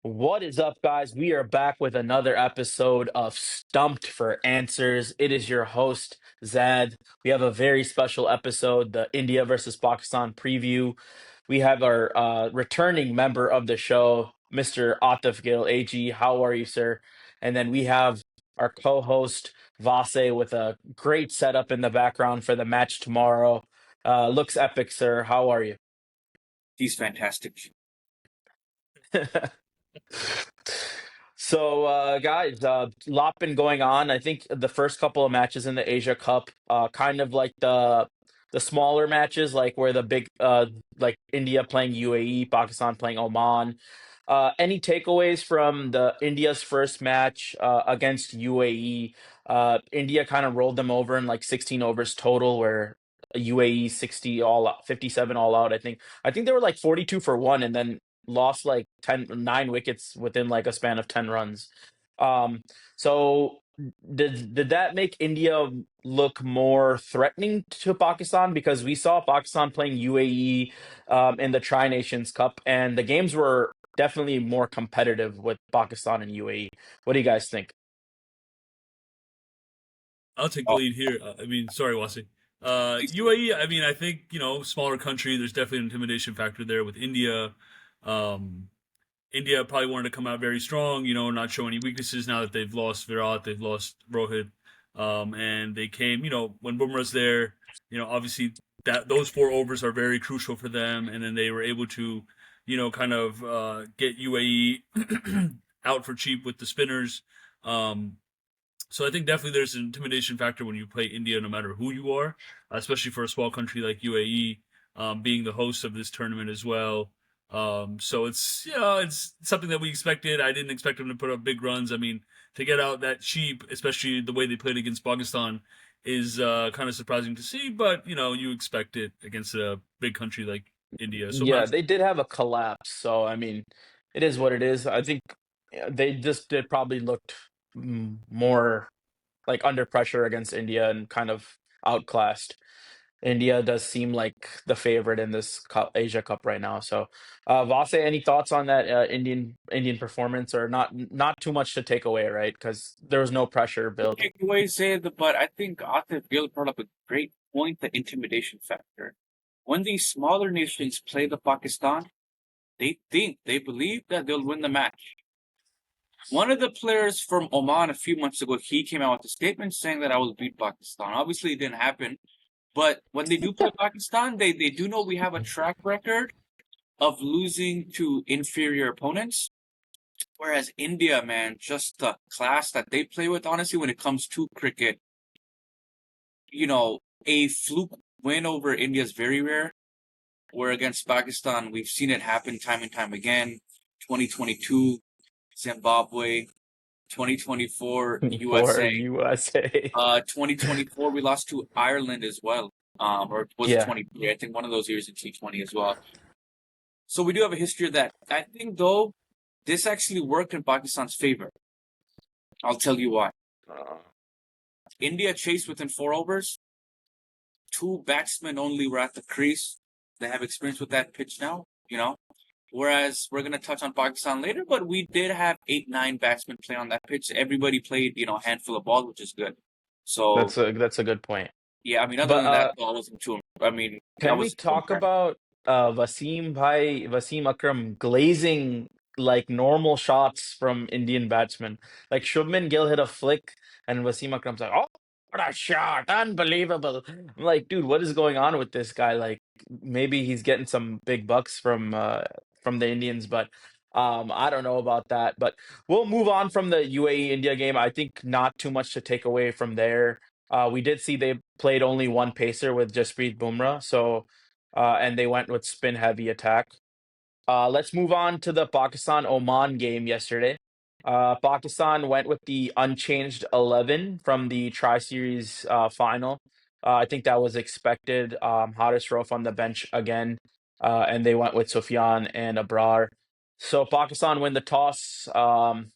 What is up, guys? We are back with another episode of Stumped for Answers. It is your host, Zad. We have a very special episode, the India versus Pakistan preview. We have our returning member of the show, Mr. Atif Gill, AG. How are you, sir? And then we have our co host, Vase, with a great setup in the background for the match tomorrow. Looks epic, sir. How are you? He's fantastic. So, guys, lot been going on. I think the first couple of matches in the Asia Cup, kind of like the smaller matches, like where the big, like India playing UAE, Pakistan playing Oman. Any takeaways from the India's first match against UAE? India kind of rolled them over in like 16 overs total, where UAE 60 all out, 57 all out. I think they were like 42 for one, and then lost like 9 wickets within like a span of 10 runs. Um, so did that make India look more threatening to Pakistan? Because we saw Pakistan playing UAE in the Tri Nations Cup, and the games were definitely more competitive with Pakistan and UAE. What do you guys think? I'll take the Oh, lead here. Sorry, Wasi. UAE, I think, smaller country, there's definitely an intimidation factor there with India. Um, India probably wanted to come out very strong, not show any weaknesses now that they've lost Virat, they've lost Rohit. And they came, when Bumrah's there, obviously that those 4 overs are very crucial for them. And then they were able to, kind of get UAE out for cheap with the spinners. Um, so I think definitely there's an intimidation factor when you play India, no matter who you are, especially for a small country like UAE, being the host of this tournament as well. So it's something that we expected. I didn't expect them to put up big runs. I mean, to get out that cheap, especially the way they played against Pakistan, is kind of surprising to see. But you expect it against a big country like India. So Yeah, massive. they did have a collapse, so I mean, it is what it is. I think they just did probably looked more like under pressure against India and kind of outclassed. India does seem like the favorite in this cup, Asia Cup right now. So, Vase, any thoughts on that Indian performance, or not too much to take away, right? Because there was no pressure built. takeaways say that, but I think Atif Gill brought up a great point, the intimidation factor. When these smaller nations play the Pakistan, they believe that they'll win the match. One of the players from Oman a few months ago, he came out with a statement saying that I will beat Pakistan. Obviously, it didn't happen. But when they do play Pakistan, they do know we have a track record of losing to inferior opponents. Whereas India, man, just the class that they play with, honestly, when it comes to cricket, a fluke win over India is very rare. Where against Pakistan, we've seen it happen time and time again. 2022, Zimbabwe. 2024, For USA. USA. 2024, we lost to Ireland as well. Or was it Yeah. 23? I think one of those years in T20 as well. So we do have a history of that. I think, though, this actually worked in Pakistan's favor. I'll tell you why. Uh, India chased within 4 overs. 2 batsmen only were at the crease. They have experience with that pitch now. Whereas we're going to touch on Pakistan later, but we did have 8, 9 batsmen play on that pitch. Everybody played, a handful of balls, which is good. So, that's a good point. yeah, I mean, other But than that, I wasn't too, I mean, that can we was so talk impressive. about Wasim Akram glazing like normal shots from Indian batsmen? Like Shubman Gill hit a flick, and Wasim Akram's like, "Oh, what a shot! Unbelievable!" I'm like, dude, what is going on with this guy? Like, maybe he's getting some big bucks from the Indians, but I don't know about that. But we'll move on from the UAE India game. I think not too much to take away from there. We did see they played only one pacer with Jasprit Bumrah, so and they went with spin heavy attack. Let's move on to the Pakistan Oman game yesterday. Pakistan went with the unchanged 11 from the Tri Series final. I think that was expected. Haris Rauf on the bench again, and they went with Sufyan and Abrar. So Pakistan win the toss.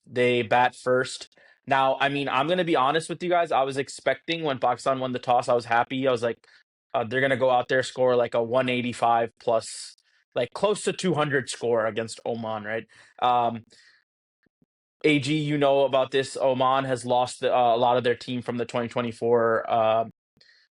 They bat first. Now, I mean, I'm gonna be honest with you guys. I was expecting when Pakistan won the toss, I was happy. I was like, they're gonna go out there score like a 185 plus like close to 200 score against Oman, right? Um, AG, you know about this. Oman has lost a lot of their team from the 2024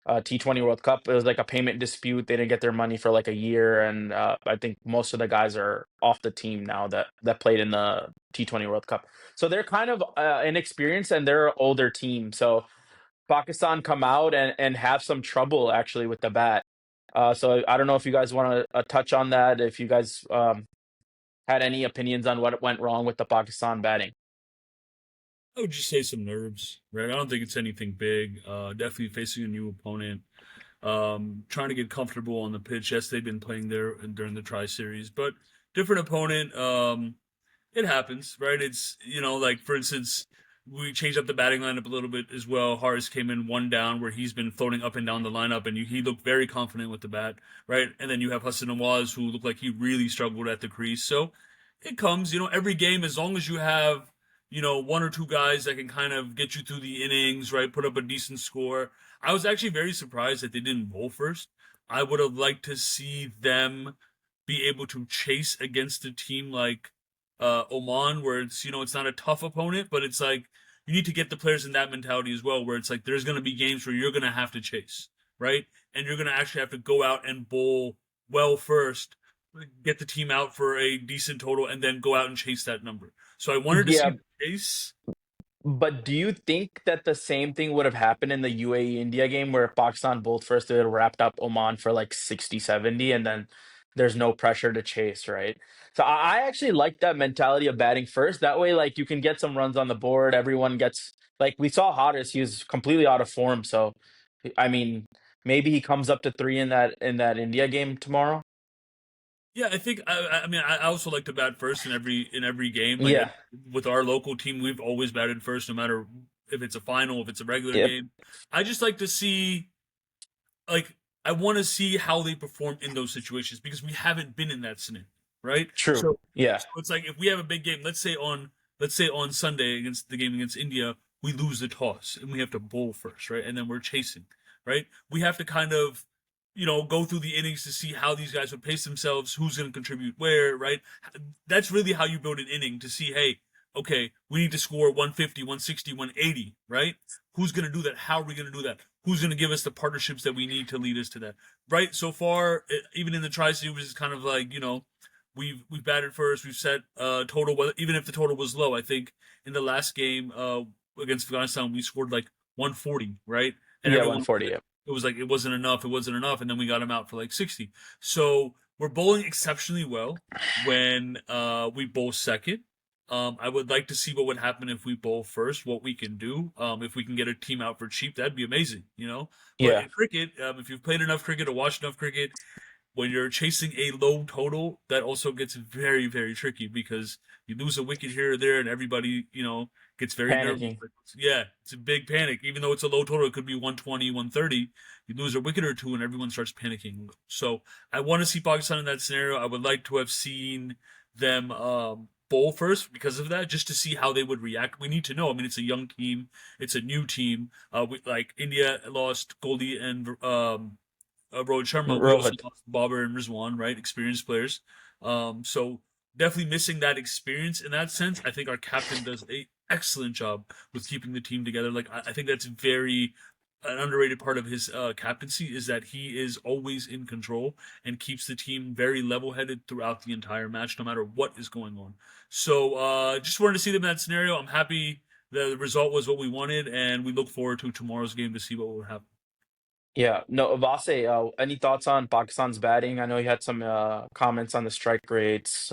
T20 World Cup. It was like a payment dispute. They didn't get their money for like a year, and I think most of the guys are off the team now that played in the T20 World Cup. So they're kind of inexperienced, and they're an older team. So Pakistan come out and have some trouble actually with the bat. So I don't know if you guys want to touch on that. If you guys had any opinions on what went wrong with the Pakistan batting. I would just say some nerves, right? I don't think it's anything big. Definitely facing a new opponent. Trying to get comfortable on the pitch. Yes, they've been playing there during the Tri Series, but different opponent. It happens, right? It's, like for instance, we changed up the batting lineup a little bit as well. Harris came in one down where he's been floating up and down the lineup, and he looked very confident with the bat, right? And then you have Hassan Nawaz, who looked like he really struggled at the crease. So it comes, every game, as long as you have, one or two guys that can kind of get you through the innings, right? Put up a decent score. I was actually very surprised that they didn't bowl first. I would have liked to see them be able to chase against a team like Oman, where it's not a tough opponent, but it's like you need to get the players in that mentality as well, where it's like there's going to be games where you're going to have to chase, right? And you're going to actually have to go out and bowl well first, get the team out for a decent total, and then go out and chase that number. So I wanted to see Yeah, the chase. but do you think that the same thing would have happened in the UAE India game where Pakistan bowled first, they would have wrapped up Oman for like 60, 70, and then there's no pressure to chase, right? So I actually like that mentality of batting first. That way, like you can get some runs on the board. Everyone gets like we saw Hodges, he was completely out of form. So I mean, maybe he comes up to three in that India game tomorrow. Yeah, I think I mean I also like to bat first in every game. Like Yeah. with our local team, we've always batted first, no matter if it's a final, if it's a regular Yep. game. I just like to see, like, I want to see how they perform in those situations because we haven't been in that scenario, right? True. So Yeah. it's like if we have a big game, let's say on Sunday against the game against India, we lose the toss and we have to bowl first, right? And then we're chasing, right? We have to kind of go through the innings to see how these guys would pace themselves, who's going to contribute where, right? That's really how you build an inning to see, hey, okay, we need to score 150, 160, 180, right? Who's going to do that? How are we going to do that? Who's going to give us the partnerships that we need to lead us to that, right? So far, even in the Tri-Series, it's kind of like, we've batted first, we've set total, even if the total was low. I think in the last game against Afghanistan, we scored like 140, right? And Yeah, everyone 140. Yeah. it was like it wasn't enough, and then we got him out for like 60. So we're bowling exceptionally well when we bowl second. I would like to see what would happen if we bowl first, what we can do. If we can get a team out for cheap, that'd be amazing. But Yeah. in cricket, if you've played enough cricket or watched enough cricket, when you're chasing a low total, that also gets very, very tricky because you lose a wicket here or there, and everybody, gets very nervous. Panicking. Yeah, it's a big panic. Even though it's a low total, it could be 120, 130. You lose a wicket or two, and everyone starts panicking. So I want to see Pakistan in that scenario. I would like to have seen them bowl first because of that, just to see how they would react. We need to know. I mean, it's a young team, it's a new team. Like India lost Goldie and Rohit Sharma. We also Rohit. lost Babar and Rizwan, right? Experienced players. So definitely missing that experience in that sense. I think our captain does a excellent job with keeping the team together. Like I think that's very an underrated part of his captaincy is that he is always in control and keeps the team very level-headed throughout the entire match, no matter what is going on. So just wanted to see them in that scenario. I'm happy the result was what we wanted, and we look forward to tomorrow's game to see what will happen. Yeah, no, Avase, any thoughts on Pakistan's batting? I know you had some comments on the strike rates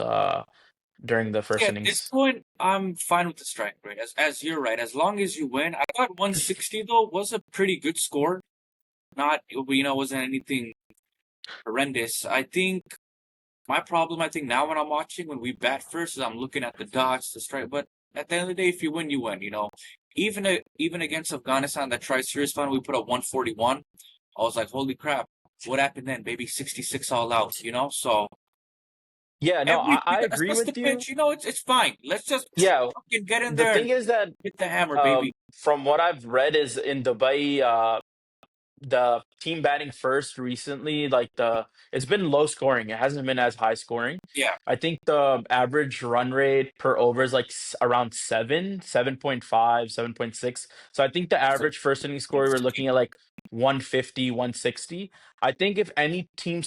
during the first Yeah, at this innings. point, I'm fine with the strike rate. As you're right, as long as you win. I thought 160 though was a pretty good score. Not wasn't anything horrendous. I think my problem, I think now when I'm watching when we bat first is I'm looking at the dots, the strike. But at the end of the day, if you win, you win. Even against Afghanistan, that Tri-Series final, we put up 141. I was like, holy crap, what happened then, baby? 66 all out. So. Yeah, no, I agree That's the with you. pitch. It's fine. Let's just Yeah, fucking get in the there and thing is that hit the hammer, baby. from what I've read is in Dubai, the team batting first recently, like it's been low scoring. It hasn't been as high scoring. Yeah. I think the average run rate per over is like around 7.5, 7.6. So I think the average first inning score we're looking at like 150, 160. I think if any team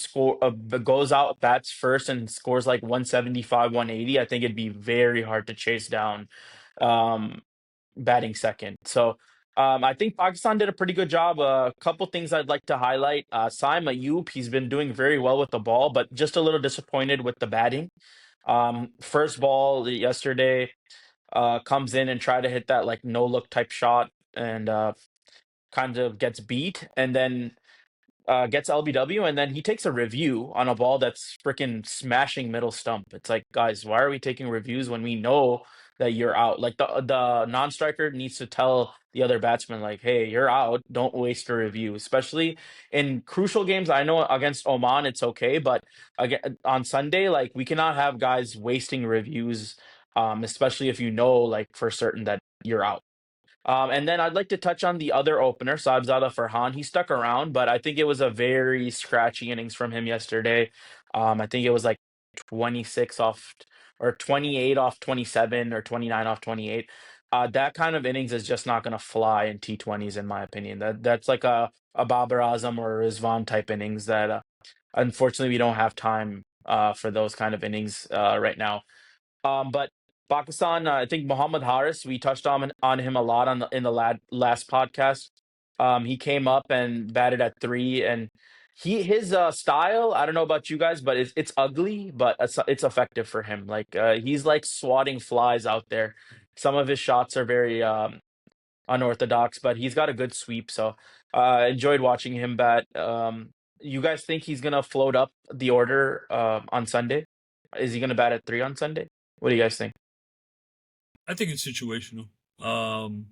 goes out bats first and scores like 175, 180, I think it'd be very hard to chase down um batting second. So I think Pakistan did a pretty good job. A couple things I'd like to highlight. Saim Ayub, he's been doing very well with the ball, but just a little disappointed with the batting. First ball yesterday, comes in and try to hit that like no look type shot and kind of gets beat, and then gets LBW, and then he takes a review on a ball that's freaking smashing middle stump. It's like, guys, why are we taking reviews when we know that you're out? Like the non-striker needs to tell the other batsman, like, hey, you're out. Don't waste a review, especially in crucial games. I know against Oman it's okay, but again on Sunday, like we cannot have guys wasting reviews, especially if you know like for certain that you're out. And then I'd like to touch on the other opener, Sabzada Farhan. He stuck around, but I think it was a very scratchy innings from him yesterday. I think it was like 26 off or 28 off 27 or 29 off 28. That kind of innings is just not going to fly in T20s, in my opinion. That's like a Babar Azam or Rizwan type innings that unfortunately we don't have time for those kind of innings right now. But Pakistan, I think Muhammad Haris, we touched on him a lot in the last podcast. He came up and batted at three, and his style. I don't know about you guys, but it's ugly, but it's effective for him. Like he's like swatting flies out there. Some of his shots are very unorthodox, but he's got a good sweep. So enjoyed watching him bat. You guys think he's gonna float up the order on Sunday? Is he gonna bat at three on Sunday? What do you guys think? I think it's situational. Um,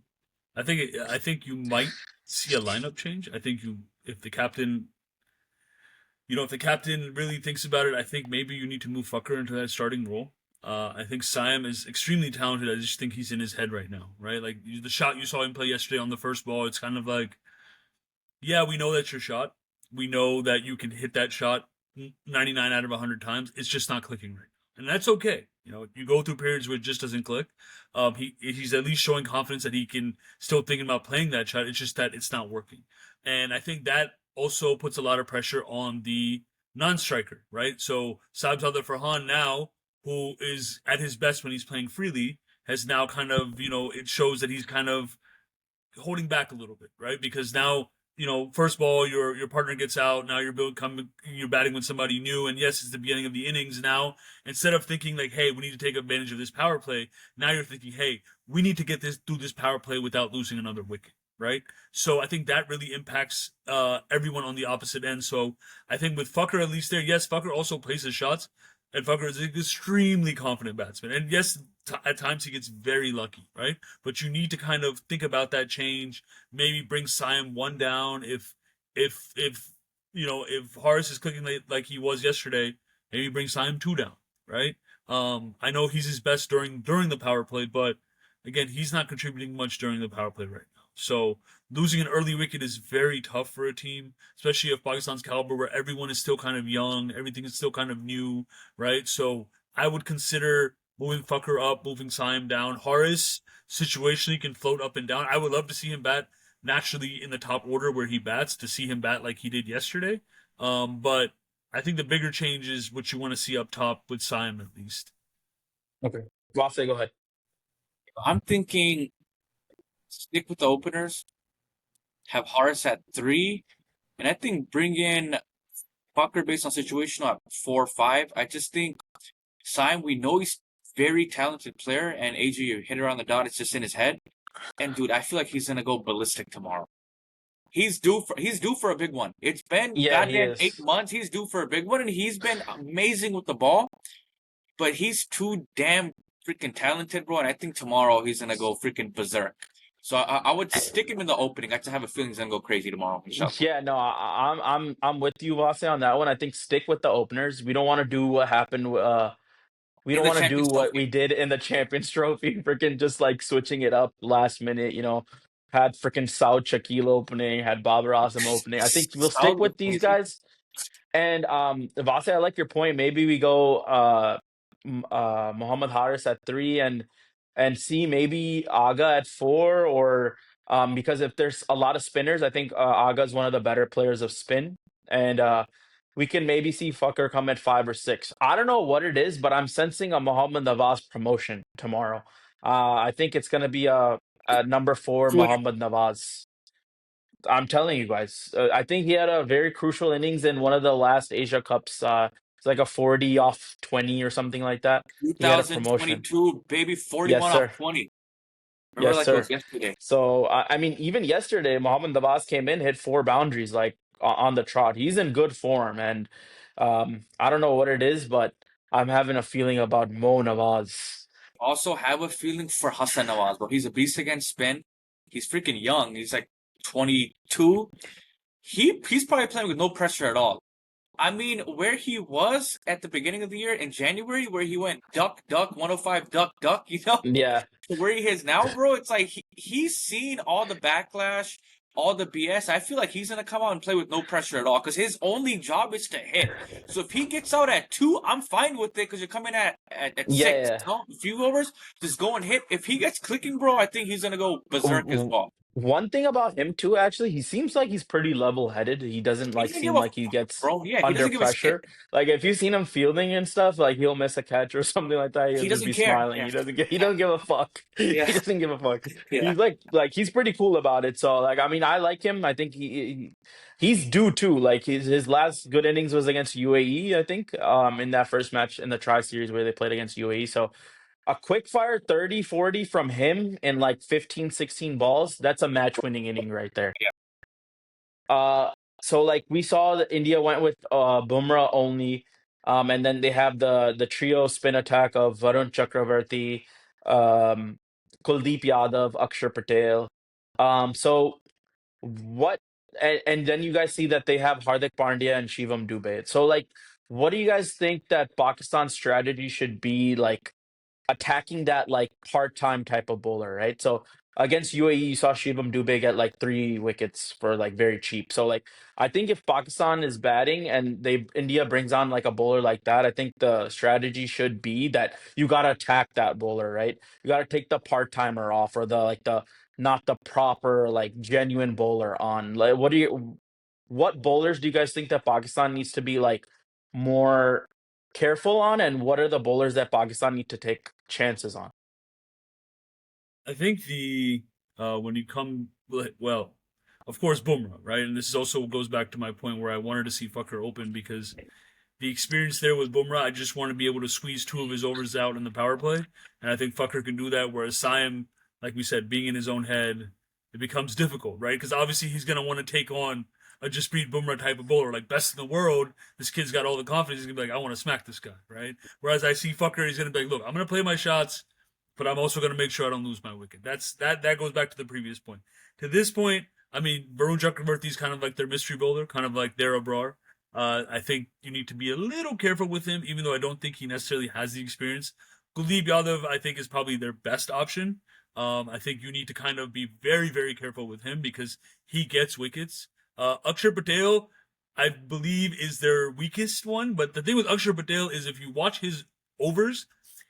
I think you might see a lineup change. I think you if the captain if the captain really thinks about it, I think maybe you need to move Fucker into that starting role. I think Siam is extremely talented. I just think he's in his head right now, right? Like the shot you saw him play yesterday on the first ball, it's kind of like, yeah, we know that's your shot. We know that you can hit that shot 99 out of 100 times. It's just not clicking right now. And that's okay. You go through periods where it just doesn't click. He's at least showing confidence that he can still thinking about playing that shot. It's just that it's not working. And I think that also puts a lot of pressure on the non-striker, right? So Saib Sadr Farhan now, who is at his best when he's playing freely, has now kind of, it shows that he's kind of holding back a little bit, right? Because now, first ball, your partner gets out. Now you're batting with somebody new, and yes, it's the beginning of the innings. Now, instead of thinking like, hey, we need to take advantage of this power play, now you're thinking, hey, we need to get this through this power play without losing another wicket, right? So I think that really impacts everyone on the opposite end. So I think with Fucker at least there, yes, Fucker also plays his shots, and Fucker is an extremely confident batsman. And yes, at times he gets very lucky, right? But you need to kind of think about that change. Maybe bring Siam one down if if Horace is clicking like he was yesterday. Maybe bring Siam two down, right? I know he's his best during the power play, but again, he's not contributing much during the power play right now. So losing an early wicket is very tough for a team, especially of Pakistan's caliber, where everyone is still kind of young, everything is still kind of new, right? So I would consider moving Fucker up, moving Siam down. Horace situationally can float up and down. I would love to see him bat naturally in the top order where he bats, to see him bat like he did yesterday. But I think the bigger change is what you want to see up top with Siam at least. Okay. Vase, go ahead. I'm thinking stick with the openers, have Harris at 3, and I think bring in Fucker based on situational at 4-5. I just think Simon, we know he's very talented player, and AJ, you hit it on the dot. It's just in his head. And dude, I feel like he's gonna go ballistic tomorrow. He's due for a big one. It's been Yeah, he goddamn 8 is. months. He's due for a big one, and he's been amazing with the ball. But he's too damn freaking talented, bro. And I think tomorrow he's gonna go freaking berserk. So I would stick him in the opening. I just have a feeling he's gonna go crazy tomorrow. Inshallah. Yeah, no, I'm with you, Vase, on that one. I think stick with the openers. We don't want to do what happened. We In don't the want to do Champions what Trophy. we did in the Champions Trophy, freaking just like switching it up last minute. had freaking Saud Shakil opening, had Babar Azam opening. I think we'll stick Saud was with these crazy. guys. And Vase, I like your point. Maybe we go Muhammad Haris at three and see maybe Aga at four or because if there's a lot of spinners, I think Aga is one of the better players of spin. And we can maybe see Fucker come at five or six. I don't know what it is, but I'm sensing a Muhammad Nawaz promotion tomorrow. I think it's gonna be a number four Good. Muhammad Nawaz. I'm telling you guys, I think he had a very crucial innings in one of the last Asia Cups. It's like a 40 off 20 or something like that. He had a promotion. 2022, baby, Yes, 41 off sir. 20. Remember Yes, like it sir. was yesterday. So, I mean, even yesterday, Mohammad Dabas came in, hit four boundaries like on the trot. He's in good form, and I don't know what it is, but I'm having a feeling about Mo Nawaz. Also have a feeling for Hassan Nawaz, but he's a beast against spin. He's freaking young. He's like 22. He's probably playing with no pressure at all. I mean, where he was at the beginning of the year in January, where he went duck, duck, 105, duck, duck, Yeah, to where he is now, bro, it's like he's seen all the backlash, all the BS. I feel like he's going to come out and play with no pressure at all because his only job is to hit. So if he gets out at 2, I'm fine with it because you're coming at yeah, 6. yeah. A few overs, just go and hit. If he gets clicking, bro, I think he's going to go berserk as well. One thing about him too, actually, he seems like he's pretty level-headed. He doesn't He like doesn't give seem a like he fuck, gets bro. Yeah, he under doesn't give a shit. pressure. Like if you've seen him fielding and stuff, like he'll miss a catch or something like that, he'll He just doesn't be care. smiling. Yeah. He doesn't give a fuck. Yeah. He doesn't give a fuck. Yeah. He's like he's pretty cool about it. So like I mean, I like him. I think he's due too. Like his last good innings was against UAE, I think, in that first match in the Tri Series where they played against UAE. So a quick fire 30, 40 from him in like 15, 16 balls, that's a match winning inning right there. Yeah. Uh, so like we saw that India went with Bumrah only, and then they have the trio spin attack of Varun Chakravarti, um, Kuldeep Yadav, Akshar Patel. So what? And then you guys see that they have Hardik Pandya and Shivam Dubey. So like, what do you guys think that Pakistan's strategy should be like? Attacking that like part-time type of bowler, right? So against UAE, you saw Shivam Dubey get like 3 wickets for like very cheap. So like I think if Pakistan is batting and they India brings on like a bowler like that, I think the strategy should be that you gotta attack that bowler, right? You gotta take the part-timer off or the like the not the proper like genuine bowler on. Like what bowlers do you guys think that Pakistan needs to be like more careful on, and what are the bowlers that Pakistan need to take chances on? I think the when you come well, of course Bumrah, right? And this is also goes back to my point where I wanted to see Fucker open because the experience there with Bumrah, I just want to be able to squeeze 2 of his overs out in the power play, and I think Fucker can do that. Whereas Siam, like we said, being in his own head, it becomes difficult, right? Because obviously he's going to want to take on a Jasprit Bumrah type of bowler, like best in the world. This kid's got all the confidence. He's gonna be like, I want to smack this guy, right? Whereas I see Fucker, he's gonna be like, look, I'm gonna play my shots, but I'm also gonna make sure I don't lose my wicket. That goes back to the previous point. To this point, I mean, Varun Chakravarti is kind of like their mystery bowler, kind of like their Abrar. I think you need to be a little careful with him, even though I don't think he necessarily has the experience. Kuldeep Yadav, I think, is probably their best option. I think you need to kind of be very, very careful with him because he gets wickets. Akshar Patel, I believe, is their weakest one. But the thing with Akshar Patel is if you watch his overs,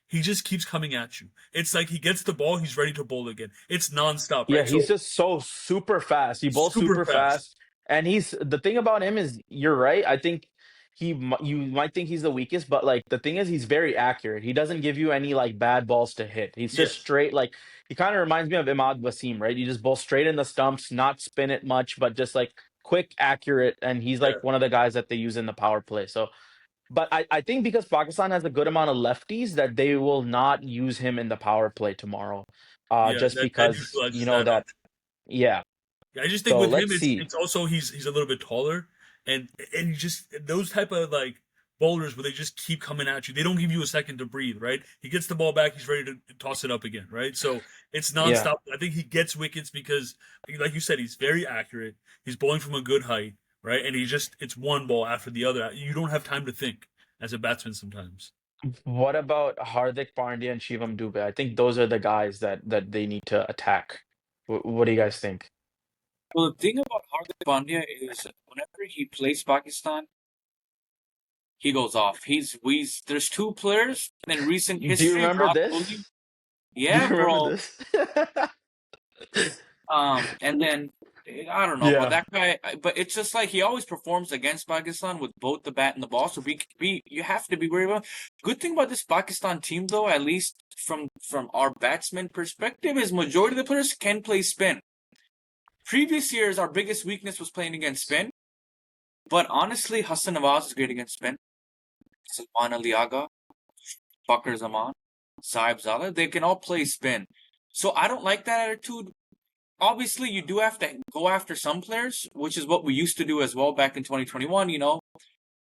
he just keeps coming at you. It's like he gets the ball, he's ready to bowl again. It's nonstop, Yeah, right? he's So just so super fast. He bowls super super fast. fast, and he's the thing about him is you're right. I think you might think he's the weakest, but like the thing is he's very accurate. He doesn't give you any like bad balls to hit. He's just Yes. straight like he kind of reminds me of Imad Wasim, right? You just bowl straight in the stumps, not spin it much, but just like quick, accurate, and he's Yeah. like one of the guys that they use in the power play. So but I think because Pakistan has a good amount of lefties that they will not use him in the power play tomorrow. Yeah, Just that because you neutralizes know that that option. yeah. Yeah, I just think So with him, let's it's see. it's also he's a little bit taller, and you just those type of like bowlers where they just keep coming at you. They don't give you a second to breathe, right? He gets the ball back, he's ready to toss it up again, right? So it's Yeah. nonstop. I think he gets wickets because, like you said, he's very accurate. He's bowling from a good height, right? And he just it's one ball after the other. You don't have time to think as a batsman sometimes. What about Hardik Pandya and Shivam Dubey? I think those are the guys that they need to attack. What do you guys think? Well, the thing about Hardik Pandya is whenever he plays Pakistan, he goes off. There's two players in recent Do you history, remember Virat Kohli. this? Do you Yeah, remember bro. this? And then I don't know, but Yeah. that guy. But it's just like he always performs against Pakistan with both the bat and the ball. So you have to be worried about. Good thing about this Pakistan team, though, at least from our batsman perspective, is majority of the players can play spin. Previous years, our biggest weakness was playing against spin. But honestly, Hassan Nawaz is great against spin. Salman Ali Agha, Bakr Zaman, Saib Zala, they can all play spin. So I don't like that attitude. Obviously, you do have to go after some players, which is what we used to do as well back in 2021,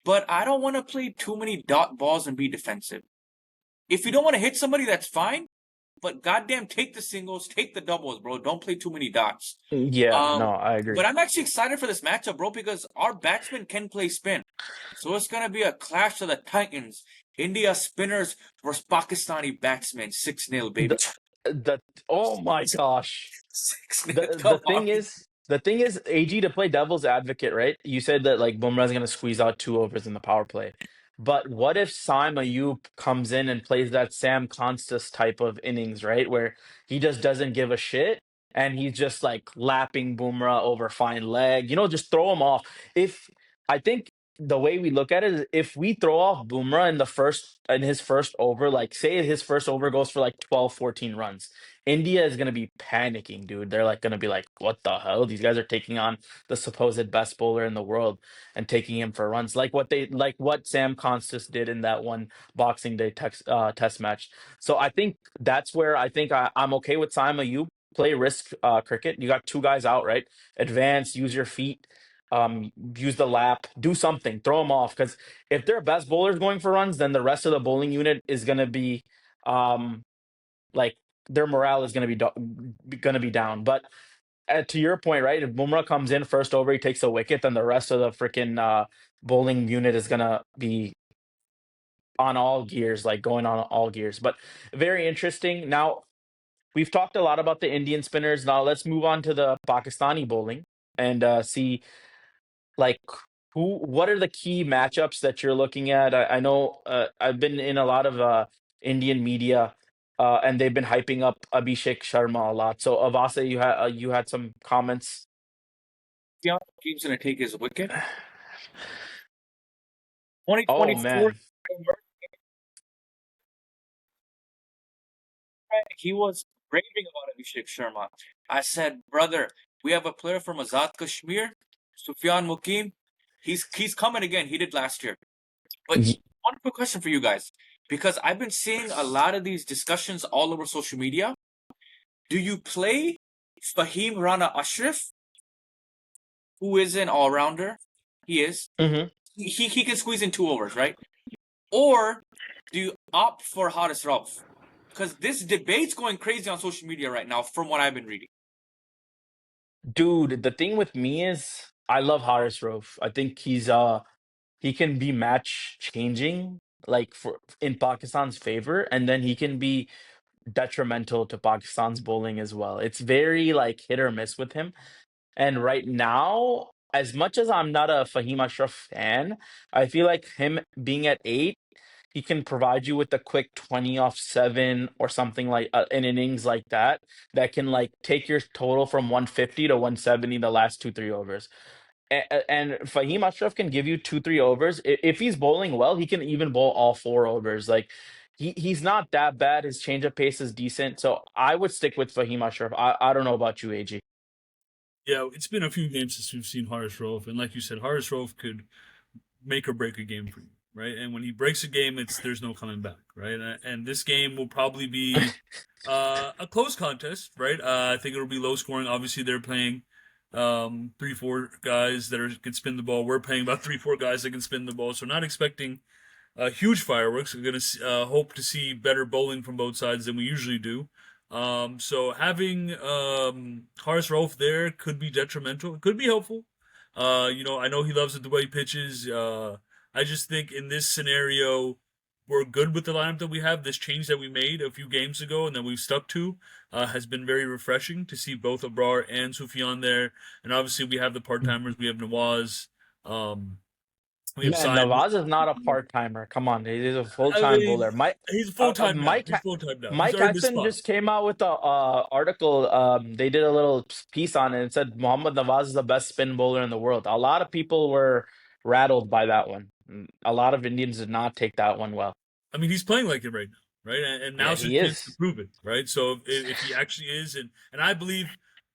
But I don't want to play too many dot balls and be defensive. If you don't want to hit somebody, that's fine. But goddamn, take the singles, take the doubles, bro. Don't play too many dots. Yeah, Um, no, I agree. but I'm actually excited for this matchup, bro, because our batsmen can play spin. So it's gonna be a clash of the Titans. India spinners versus Pakistani batsmen. 6-0, baby. The the oh my gosh. 6-0. The Come the on. thing is the thing is AG, to play devil's advocate, right? You said that like Bumrah's gonna squeeze out 2 overs in the power play. But what if Saim Ayub comes in and plays that Sam Constas type of innings, right? Where he just doesn't give a shit and he's just like lapping Bumrah over fine leg, just throw him off. If I think the way we look at it is, if we throw off Bumrah in his first over, like say his first over goes for like 12, 14 runs. India is going to be panicking, dude. They're like going to be like, what the hell? These guys are taking on the supposed best bowler in the world and taking him for runs, like what Sam Constas did in that one Boxing Day test match. So I think that's where I'm okay with Simon. You play risk cricket. You got two guys out, right? Advance, use your feet, use the lap, do something, throw them off. Because if they're best bowlers going for runs, then the rest of the bowling unit is going to be um like their morale is going to be down. But to your point, right? If Bumrah comes in first over, he takes a wicket, then the rest of the freaking bowling unit is going to be on all gears, like going on all gears. But very interesting. Now, we've talked a lot about the Indian spinners. Now, let's move on to the Pakistani bowling and see like what are the key matchups that you're looking at. I know I've been in a lot of Indian media, and they've been hyping up Abhishek Sharma a lot. So Avasa, you had some comments. Yeah, team's gonna take his wicket. Oh 2024, man. he was raving about Abhishek Sharma. I said, brother, we have a player from Azad Kashmir, Sufyan Mukim. He's coming again. He did last year. But Y- one quick question for you guys, because I've been seeing a lot of these discussions all over social media. Do you play Fahim Rana Ashraf, who is an all rounder? He is. mhm. He can squeeze in 2 overs, right? Or do you opt for Haris Rauf? Because this debate's going crazy on social media right now, from what I've been reading. Dude, the thing with me is I love Haris Rauf. I think he can be match changing like for in Pakistan's favor, and then he can be detrimental to Pakistan's bowling as well. It's very like hit or miss with him. And right now, as much as I'm not a Fahim Ashraf fan, I feel like him being at 8, he can provide you with a quick 20 off 7 or something like an innings like that can like take your total from 150 to 170 the last 2 3 overs. And Fahim Ashraf can give you 2 3 overs. If he's bowling well, he can even bowl all 4 overs. Like he's not that bad. His change of pace is decent. So I would stick with Fahim Ashraf. I don't know about you, AG. Yeah, it's been a few games since we've seen Haris Rauf, and like you said, Haris Rauf could make or break a game for you, right? And when he breaks a game, there's no coming back, right? And this game will probably be a close contest, right? I think it'll be low scoring. Obviously, they're playing 3, 4 guys that can spin the ball. We're playing about 3, 4 guys that can spin the ball, so not expecting huge fireworks. We're gonna hope to see better bowling from both sides than we usually do. So having Haris Rauf there could be detrimental. It could be helpful. I know he loves it the way he pitches. I just think in this scenario, we're good with the lineup that we have. This change that we made a few games ago and that we've stuck to has been very refreshing to see both Abrar and Sufyan there. And obviously, we have the part timers. We have Nawaz. Um, we have Man, signed. Navaz is not a part-timer. Come on, he's a I full-time mean, bowler. he's full time now. Mike He's full time now. He's Mike earned his Hesson spot. just came out with a article. They did a little piece on it and said Mohammad Nawaz is the best spin bowler in the world. A lot of people were rattled by that one. A lot of Indians did not take that one well. I mean, he's playing like it right now, right? And Yeah, now's his he chance to is. prove it, right? So if he actually is, and I believe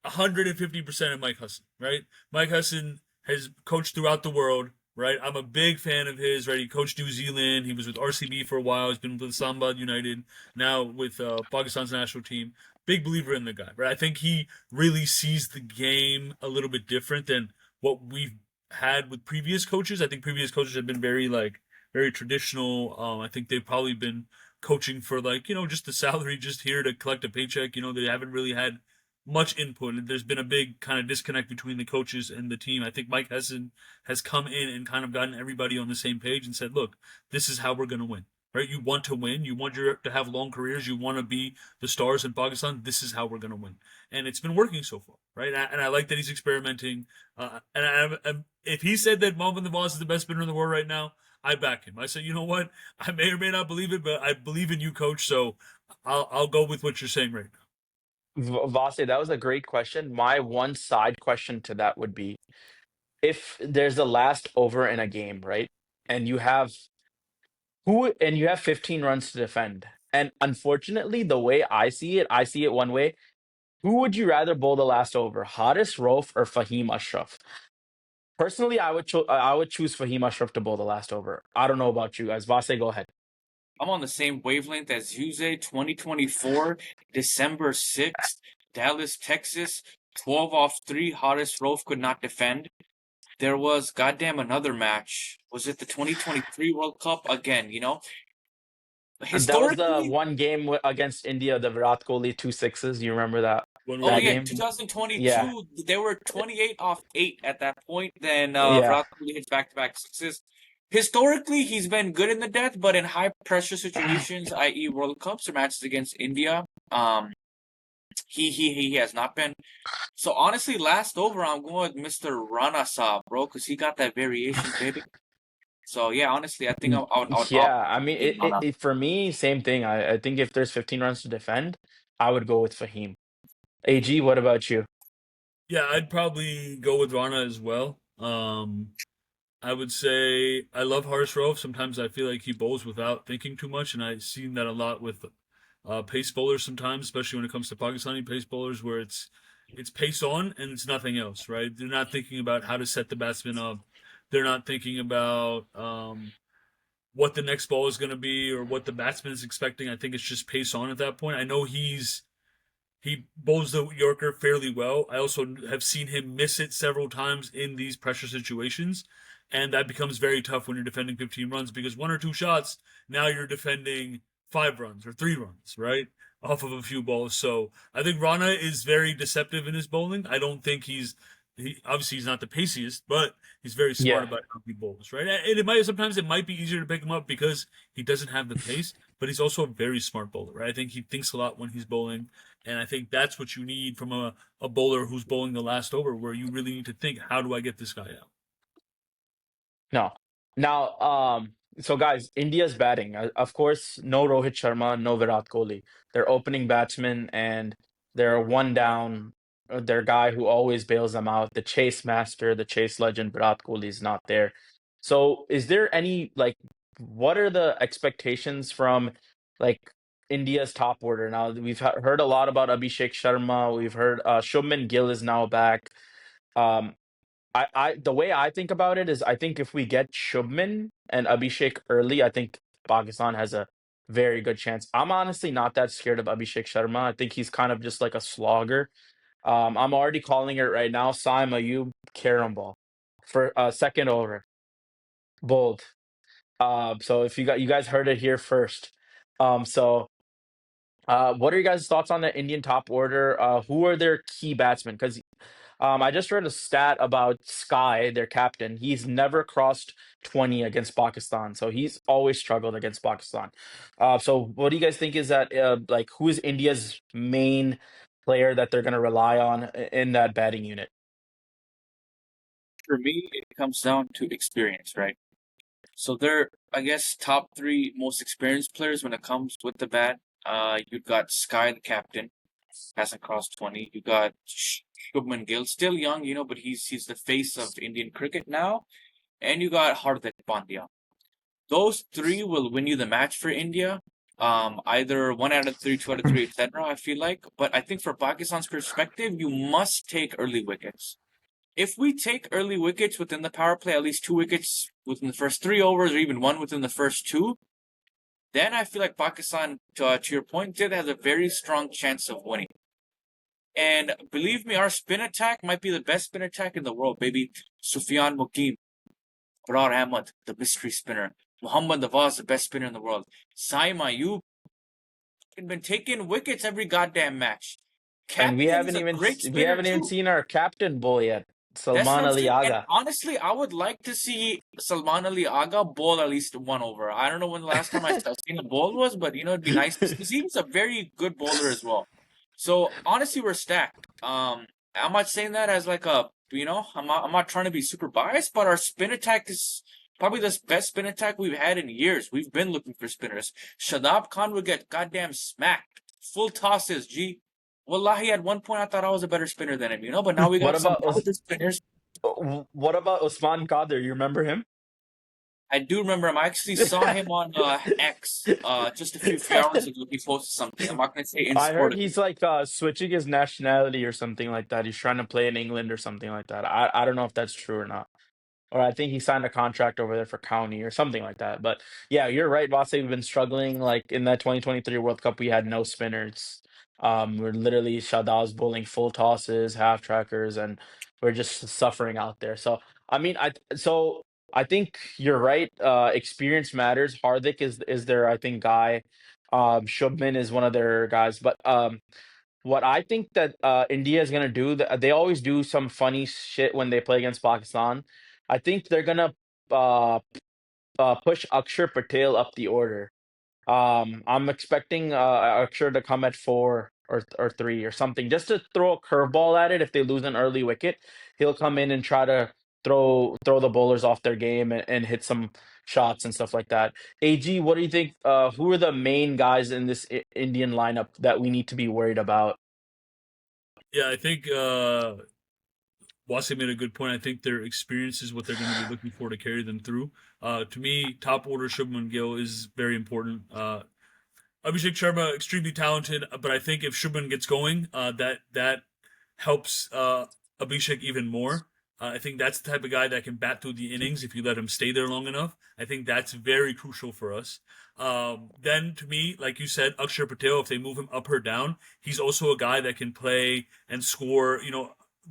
150% of Mike Husson, right? Mike Husson has coached throughout the world, right? I'm a big fan of his, right? He coached New Zealand. He was with RCB for a while. He's been with Sambad United, now with Pakistan's national team. Big believer in the guy, right? I think he really sees the game a little bit different than what we've had with previous coaches. I think previous coaches have been very traditional. I think they've probably been coaching for like, just the salary, just here to collect a paycheck. They haven't really had much input. And there's been a big kind of disconnect between the coaches and the team. I think Mike Hesson has come in and kind of gotten everybody on the same page and said, look, this is how we're going to win. Right? You want to win. You want to have long careers. You want to be the stars in Pakistan. This is how we're going to win. And it's been working so far, right? And I like that he's experimenting. If he said that Mohammad Nawaz is the best spinner in the world right now, I back him. I said, you know what? I may or may not believe it, but I believe in you, coach. So I'll go with what you're saying right Vase, that was a great question. My one side question to that would be if there's a last over in a game, right? And you have 15 runs to defend. And unfortunately, the way I see it one way. Who would you rather bowl the last over, Haris Rauf or Fahim Ashraf? Personally, I would choose Fahim Ashraf to bowl the last over. I don't know about you guys. Vase, go ahead. I'm on the same wavelength as Yuze. 2024, December 6th, Dallas, Texas. 12 off 3. Haris Rauf could not defend. There was goddamn another match. Was it the 2023 World Cup again? That was the Historically, one game against India, the Virat Kohli 2 sixes. You remember that oh that now. yeah, game? Yeah, 2022, they were 28 off 8 at that point. Then yeah. Virat Kohli hits back-to-back sixes. Historically, he's been good in the death, but in high pressure situations, i.e., World Cups or matches against India, he has not been. So honestly, last over, I'm going with Mr. Rana Saab, bro, because he got that variation, baby. So yeah, honestly, I think I would opt Yeah, I mean, for Rana. for me, same thing. I think if there's 15 runs to defend, I would go with Fahim. AG, what about you? Yeah, I'd probably go with Rana as well. I would say I love Haris Rauf. Sometimes I feel like he bowls without thinking too much, and I've seen that a lot with pace bowlers sometimes, especially when it comes to Pakistani pace bowlers, where it's pace on and it's nothing else, right? They're not thinking about how to set the batsman up. They're not thinking about what the next ball is going to be or what the batsman is expecting. I think it's just pace on at that point. I know he bowls the Yorker fairly well. I also have seen him miss it several times in these pressure situations. And that becomes very tough when you're defending 15 runs because one or two shots, now you're defending 5 runs or 3 runs, right? Off of a few balls. So I think Rana is very deceptive in his bowling. I don't think obviously he's not the paciest, but he's very smart Yeah. about how he bowls, right? And sometimes it might be easier to pick him up because he doesn't have the pace, but he's also a very smart bowler, right? I think he thinks a lot when he's bowling. And I think that's what you need from a bowler who's bowling the last over, where you really need to think, how do I get this guy out? No. Now, so guys, India's batting. Of course, no Rohit Sharma, no Virat Kohli. They're opening batsmen, and they're one down. Their guy who always bails them out, the chase master, the chase legend, Virat Kohli is not there. So, is there any like, what are the expectations from like India's top order? Now, we've heard a lot about Abhishek Sharma. We've heard Shubman Gill is now back. Um, the way I think about it is I think if we get Shubman and Abhishek early, I think Pakistan has a very good chance. I'm honestly not that scared of Abhishek Sharma. I think he's kind of just like a slogger. I'm already calling it right now. Saim Ayub carom ball for second over. Bold. So if you guys heard it here first. So what are you guys' thoughts on the Indian top order? Who are their key batsmen? Because I just read a stat about Sky, their captain. He's never crossed 20 against Pakistan, so he's always struggled against Pakistan. So what do you guys think is that like who is India's main player that they're going to rely on in that batting unit? For me, it comes down to experience, right? So they're, I guess, top three most experienced players when it comes with the bat. You've got Sky, the captain, hasn't crossed 20. You got Shubman Gill, still young, but he's the face of Indian cricket now. And you got Hardik Pandya. Those three will win you the match for India. Either one out of three, two out of three, etc. I feel like, but I think for Pakistan's perspective, you must take early wickets. If we take early wickets within the power play, at least 2 wickets within the first 3 overs, or even one within the first two, then I feel like Pakistan, to your point, did has a very strong chance of winning. And believe me, our spin attack might be the best spin attack in the world, baby. Sufyan Mukim, Barar Ahmad, the mystery spinner. Muhammad Nawaz, the best spinner in the world. Saim Ayub has been taking wickets every goddamn match. And Captain is a great we spinner haven't even too. seen our captain bowl yet, That's what Salman I'm Ali saying. And Aga. honestly, I would like to see Salman Ali Aga bowl at least one over. I don't know when the last time I seen a bowl was, but it'd be nice because he's a very good bowler as well. So honestly, we're stacked. I'm not saying that as like I'm not trying to be super biased, but our spin attack is probably the best spin attack we've had in years. We've been looking for spinners. Shadab Khan would get goddamn smacked. Full tosses, G. Wallahi, at one point I thought I was a better spinner than him, but now we What got some about talented spinners. what about Usman Qadir? You remember him? I do remember him. I actually saw him on X just a few hours ago. He posted something. I'm not gonna say in I heard sport. he's like switching his nationality or something like that. He's trying to play in England or something like that. I don't know if that's true or not. Or I think he signed a contract over there for County or something like that. But yeah, you're right, Vase. We've been struggling. Like in that 2023 World Cup, we had no spinners. We're literally Shadav's bowling full tosses, half trackers, and we're just suffering out there. So I mean, I think you're right. Experience matters. Hardik is their I think guy. Shubman is one of their guys, but what I think that India is gonna do, they always do some funny shit when they play against Pakistan. I think they're gonna uh, push Akshar Patel up the order. I'm expecting Akshar to come at four or three or something, just to throw a curveball at it. If they lose an early wicket, he'll come in and try to throw the bowlers off their game and hit some shots and stuff like that. AG, what do you think? Who are the main guys in this Indian lineup that we need to be worried about? Yeah, I think Wasi made a good point. I think their experience is what they're going to be looking for to carry them through. To me, top order Shubman Gill is very important. Abhishek Sharma, extremely talented, but I think if Shubman gets going, that helps Abhishek even more. I think that's the type of guy that can bat through the innings if you let him stay there long enough. I think that's very crucial for us. Then, to me, like you said, Akshar Patel, if they move him up or down, he's also a guy that can play and score.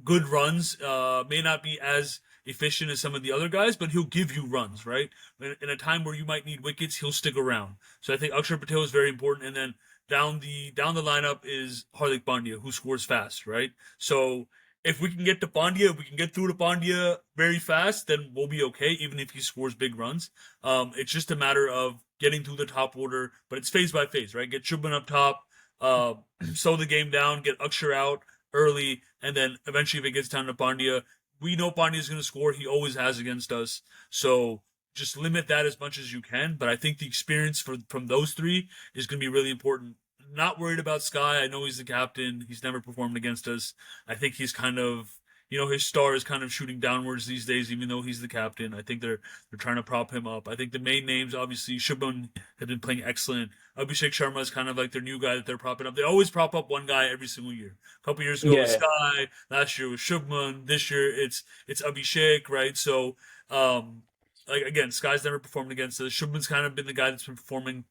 Good runs. May not be as efficient as some of the other guys, but he'll give you runs, right? In a time where you might need wickets, he'll stick around. So I think Akshar Patel is very important. And then down the lineup is Hardik Pandya, who scores fast, right? So if we can get to Pandya, if we can get through to Pandya very fast, then we'll be okay, even if he scores big runs. It's just a matter of getting through the top order, but it's phase by phase, right? Get Shubman up top, uh, slow the game down, get Akshar out early, and then eventually if it gets down to Pandya, we know Pandya is going to score. He always has against us. So just limit that as much as you can. But I think the experience from those three is going to be really important. Not worried about Sky. I know he's the captain. He's never performed against us. I think he's kind of, his star is kind of shooting downwards these days, even though he's the captain. I think they're trying to prop him up. I think the main names, obviously, Shubman have been playing excellent. Abhishek Sharma is kind of like their new guy that they're propping up. They always prop up one guy every single year. A couple years ago it was Yeah, Sky. Last year it was Shubman. This year it's Abhishek, right? So, like again, Sky's never performed against us. Shubman's kind of been the guy that's been performing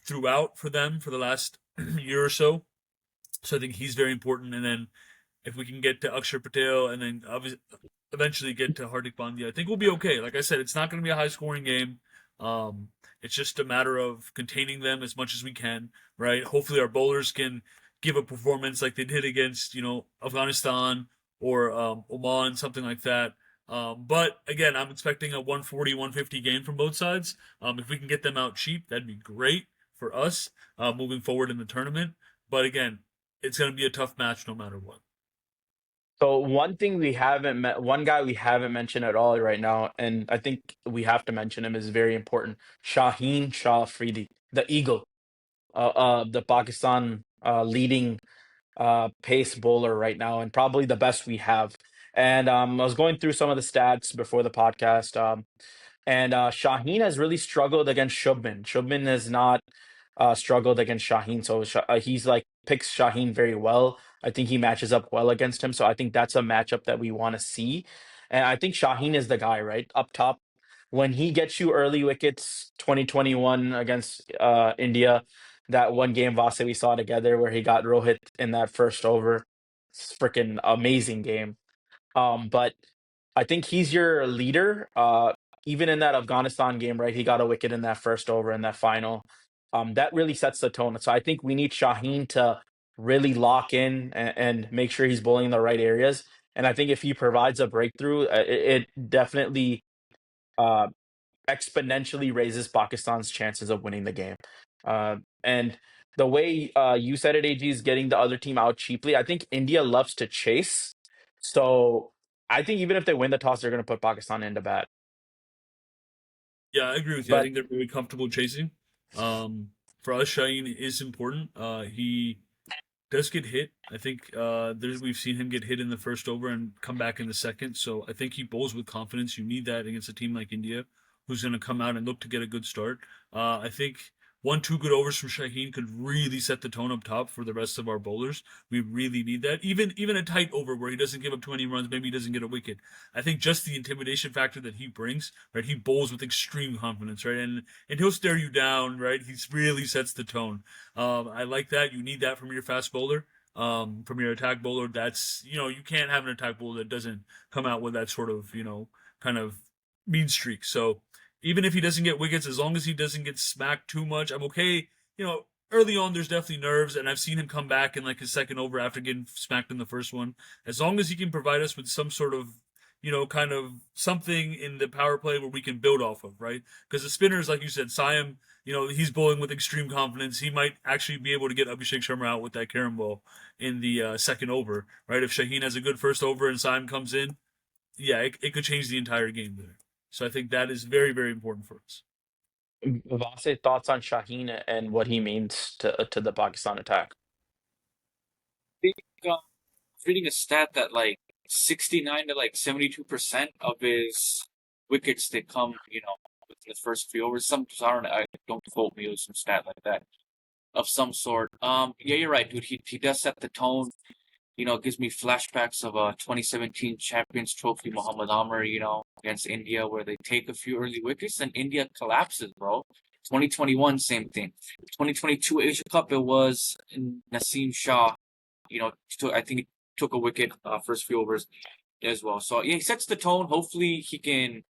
throughout for them for the last year or so. So I think he's very important. And then if we can get to Akshar Patel and then obviously eventually get to Hardik Pandya, I think we'll be okay. Like I said, it's not going to be a high scoring game. It's just a matter of containing them as much as we can, right? Hopefully our bowlers can give a performance like they did against, Afghanistan or Oman, something like that. But again, I'm expecting a 140, 150 game from both sides. If we can get them out cheap, that'd be great for us moving forward in the tournament. But again, it's going to be a tough match no matter what. So one guy we haven't mentioned at all right now, and I think we have to mention him, is very important. Shaheen Shah Afridi, the Eagle, the Pakistan leading pace bowler right now, and probably the best we have. And I was going through some of the stats before the podcast. And Shaheen has really struggled against Shubman. Shubman has not struggled against Shaheen, so he's like picks Shaheen very well. I think he matches up well against him, so I think that's a matchup that we want to see. And I think Shaheen is the guy, right up top. When he gets you early wickets, 2021 against India, that one game Vase we saw together where he got Rohit in that first over, it's freaking amazing game. But I think he's your leader. Even in that Afghanistan game, right? He got a wicket in that first over in that final. That really sets the tone. So I think we need Shaheen to really lock in and make sure he's bowling in the right areas. And I think if he provides a breakthrough, it definitely uh, exponentially raises Pakistan's chances of winning the game. And the way you said it, AG, is getting the other team out cheaply. I think India loves to chase. So I think even if they win the toss, they're going to put Pakistan into bat. Yeah, I agree with you. I But think they're really comfortable chasing. For us, Shaheen is important. He does get hit. I think we've seen him get hit in the first over and come back in the second. So I think he bowls with confidence. You need that against a team like India, who's going to come out and look to get a good start. I think 1, 2 good overs from Shaheen could really set the tone up top for the rest of our bowlers. We really need that. Even a tight over where he doesn't give up too many runs, maybe he doesn't get a wicket. I think just the intimidation factor that he brings, right? He bowls with extreme confidence, right? And he'll stare you down, right? He really sets the tone. I like that. You need that from your fast bowler. From your attack bowler, that's you can't have an attack bowler that doesn't come out with that sort of kind of mean streak. So even if he doesn't get wickets, as long as he doesn't get smacked too much, I'm okay. Early on there's definitely nerves, and I've seen him come back in like his second over after getting smacked in the first one. As long as he can provide us with some sort of kind of something in the power play where we can build off of, right? Because the spinners, like you said, Siam, he's bowling with extreme confidence. He might actually be able to get Abhishek Sharma out with that carom ball in the second over, right? If Shaheen has a good first over and Siam comes in, yeah, it could change the entire game there. So I think that is very, very important for us. Vase, thoughts on Shaheen and what he means to the Pakistan attack? think reading a stat that like 69 to like 72% of his wickets they come, within the first few overs. I don't quote me, it was some stat like that of some sort. Yeah, you're right, dude. He does set the tone. It gives me flashbacks of a 2017 Champions Trophy Muhammad Amr, against India, where they take a few early wickets and India collapses, bro. 2021, same thing. 2022 Asia Cup, it was Naseem Shah. I think he took a wicket first few overs as well. So yeah, he sets the tone. Hopefully he can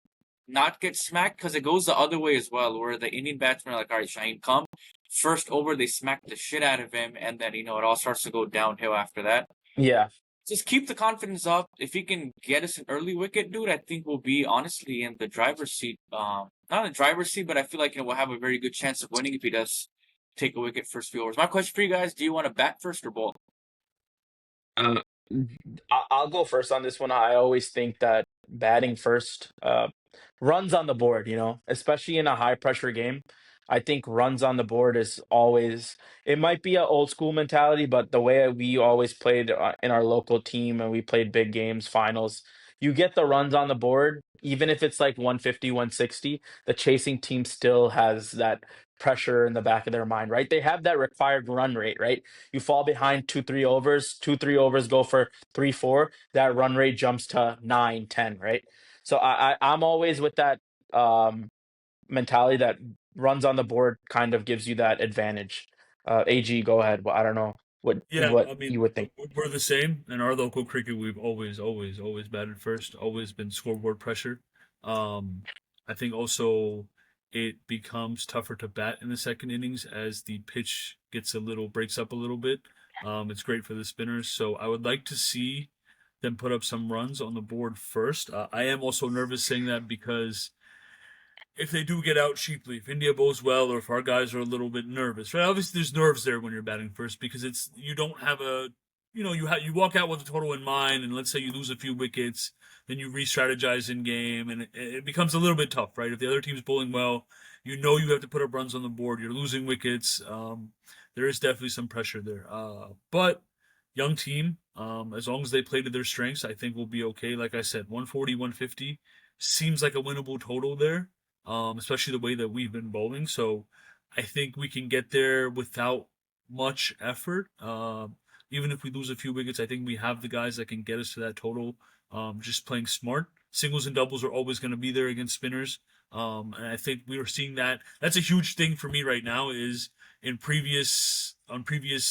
not get smacked because it goes the other way as well, where the Indian batsmen are like, all right, Shaheen, come. First over, they smack the shit out of him, and then, it all starts to go downhill after that. Yeah. Just keep the confidence up. If he can get us an early wicket, dude, I think we'll be honestly in the driver's seat. Not in the driver's seat, but I feel like we'll have a very good chance of winning if he does take a wicket first few overs. My question for you guys: do you want to bat first or bowl? Uh, I'll go first on this one. I always think that batting first runs on the board, especially in a high pressure game. I think runs on the board is always, it might be an old school mentality, but the way we always played in our local team and we played big games, finals, you get the runs on the board, even if it's like 150, 160, the chasing team still has that pressure in the back of their mind, right? They have that required run rate, right? You fall behind 2, 3 overs, 2, 3 overs go for 3, 4, that run rate jumps to 9, 10, right? So I'm always with that mentality that runs on the board kind of gives you that advantage. AG, go ahead. Well, I don't know Yeah, what I you mean, would think. we're the same. In our local cricket, we've always batted first, always been scoreboard pressure. Um, I think also it becomes tougher to bat in the second innings as the pitch breaks up a little bit. It's great for the spinners. So I would like to see them put up some runs on the board first. I am also nervous saying that because if they do get out cheaply, if India bowls well, or if our guys are a little bit nervous, right? Obviously, there's nerves there when you're batting first because it's you don't have a, you walk out with a total in mind, and let's say you lose a few wickets, then you re-strategize in game, and it becomes a little bit tough, right? If the other team's bowling well, you have to put up runs on the board. You're losing wickets. There is definitely some pressure there. But young team, as long as they play to their strengths, I think we'll be okay. Like I said, 140, 150 seems like a winnable total there, especially the way that we've been bowling. So I think we can get there without much effort. Even if we lose a few wickets, I think we have the guys that can get us to that total. Just playing smart. Singles and doubles are always going to be there against spinners. And I think we are seeing that. That's a huge thing for me right now. Is on previous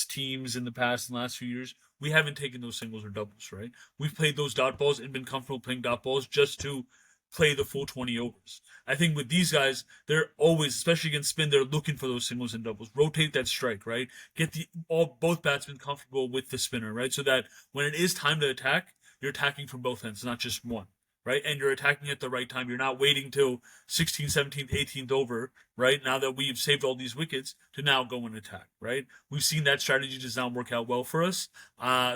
teams in the past, in the last few years, we haven't taken those singles or doubles. Right? We've played those dot balls and been comfortable playing dot balls just to play the full 20 overs. I think with these guys, they're always, especially against spin, they're looking for those singles and doubles. Rotate that strike, right? Get both batsmen comfortable with the spinner, right? So that when it is time to attack, you're attacking from both ends, not just one, right? And you're attacking at the right time. You're not waiting till 16th, 17th, 18th over, right? Now that we've saved all these wickets to now go and attack, right? We've seen that strategy does not work out well for us.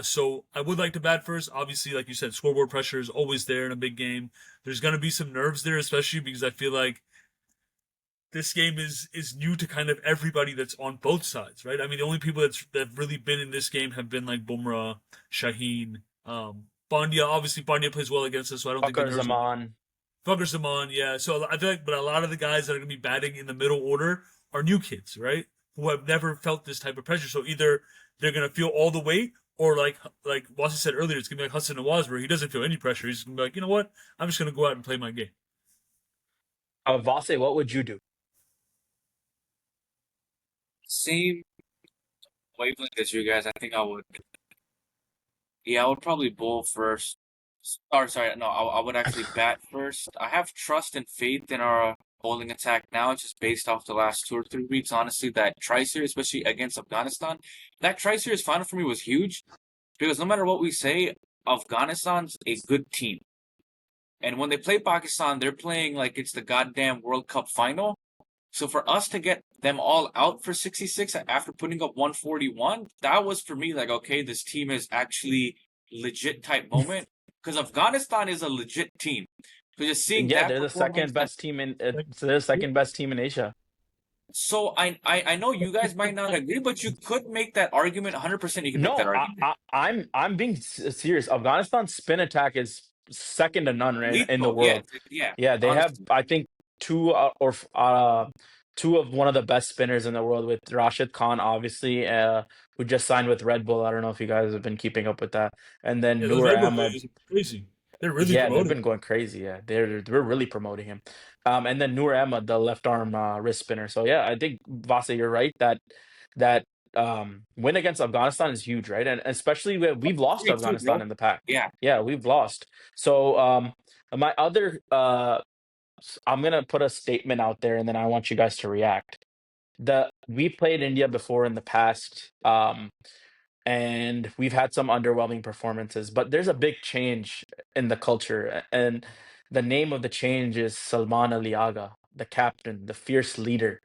So I would like to bat first. Obviously, like you said, scoreboard pressure is always there in a big game. There's going to be some nerves there, especially because I feel like this game is new to kind of everybody that's on both sides, right? I mean, the only people that've really been in this game have been like Bumrah, Shaheen, Bandia. Obviously, Bandia plays well against us, so I don't think the Fakar nerves. Zaman. Fakar Zaman, yeah. So I feel like, but a lot of the guys that are going to be batting in the middle order are new kids, right? Who have never felt this type of pressure. So either they're going to feel all the weight, or like Wasi said earlier, it's going to be like Hassan Nawaz, where he doesn't feel any pressure. He's going to be like, you know what? I'm just going to go out and play my game. Vase, what would you do? Same wavelength as you guys. I think I would. Yeah, I would probably bowl first. Or sorry, no, I would actually bat first. I have trust and faith in our bowling attack now, just based off the last 2 or 3 weeks. Honestly, that tri-series, especially against Afghanistan, that tri-series final for me was huge because no matter what we say, Afghanistan's a good team. And when they play Pakistan, they're playing like it's the goddamn World Cup final. So for us to get them all out for 66 after putting up 141, that was for me like, okay, this team is actually legit type moment. Because Afghanistan is a legit team. So just seeing Yeah, that they're the performance, second best team in. It's their second best team in Asia. so I know you guys might not agree, but you could make that argument. 100% you can make that No, argument. I'm being serious. Afghanistan's spin attack is second to none right in the Lethal, yeah, world. yeah, Yeah, they have honestly. I think two two of one of the best spinners in the world with Rashid Khan, obviously, who just signed with Red Bull. I don't know if you guys have been keeping up with that. And then Yeah, those Noor Red Bull Ahmed. players are crazy. They're really Yeah, they've promoting. been going crazy. Yeah, they're really promoting him. And then Noor Ahmed, the left arm wrist spinner. So yeah, I think Vasa, you're right that win against Afghanistan is huge, right? And especially we've lost to 3-2, Afghanistan bro. in the past. Yeah. Yeah, we've lost. So my other I'm gonna put a statement out there, and then I want you guys to react. We played India before in the past. And we've had some underwhelming performances, but there's a big change in the culture. And the name of the change is Salman Ali Aga, the captain, the fierce leader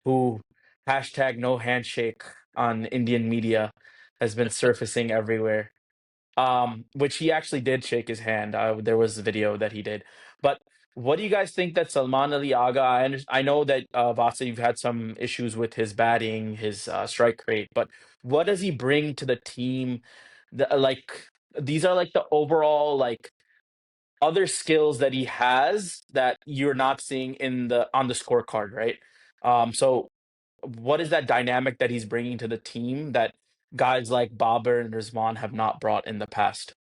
who hashtag no handshake on Indian media has been surfacing everywhere. Which he actually did shake his hand. There was a video that he did. But what do you guys think that Salman Ali Aga? I know that Vasa, you've had some issues with his batting, his strike rate, but what does he bring to the team? These are like the overall like other skills that he has that you're not seeing in the on the scorecard, right? So what is that dynamic that he's bringing to the team that guys like Babar and Rizwan have not brought in the past?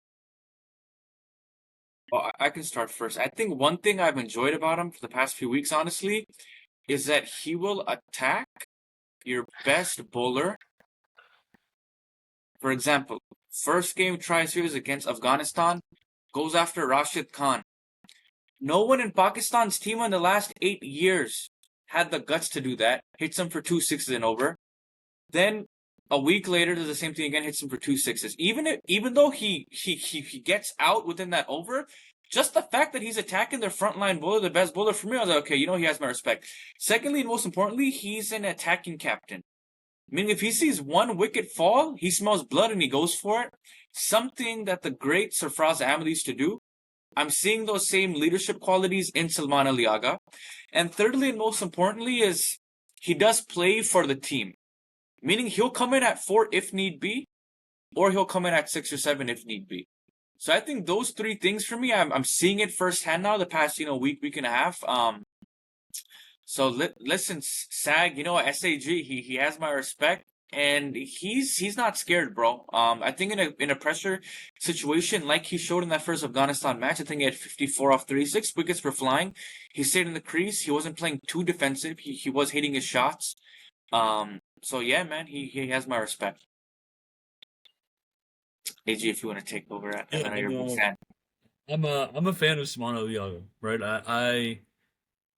Well, I can start first. I think one thing I've enjoyed about him for the past few weeks, honestly, is that he will attack your best bowler. For example, first game tri-series against Afghanistan, goes after Rashid Khan. No one in Pakistan's team in the last 8 years had the guts to do that. Hits him for 2 sixes and over. Then A week later, does the same thing again, hits him for 2 6s. Even though he gets out within that over, just the fact that he's attacking their frontline bowler, the best bowler for me, I was like, okay, he has my respect. Secondly, and most importantly, he's an attacking captain. Meaning, if he sees one wicket fall, he smells blood and he goes for it. Something that the great Sarfraz Ahmed used to do. I'm seeing those same leadership qualities in Salman Ali Aga. And thirdly, and most importantly, is he does play for the team. Meaning he'll come in at 4 if need be, or he'll come in at 6 or 7 if need be. So I think those three things for me, I'm seeing it firsthand now the past week and a half. So listen, Sag, SAG, he has my respect, and he's not scared, bro. I think in a pressure situation like he showed in that first Afghanistan match, I think he had 54 off 36 wickets for flying. He stayed in the crease. He wasn't playing too defensive. He was hitting his shots. So yeah, man, he has my respect. AG, if you want to take over, I Yeah, know you're a big fan. I'm a fan of Simone Aliaga, right?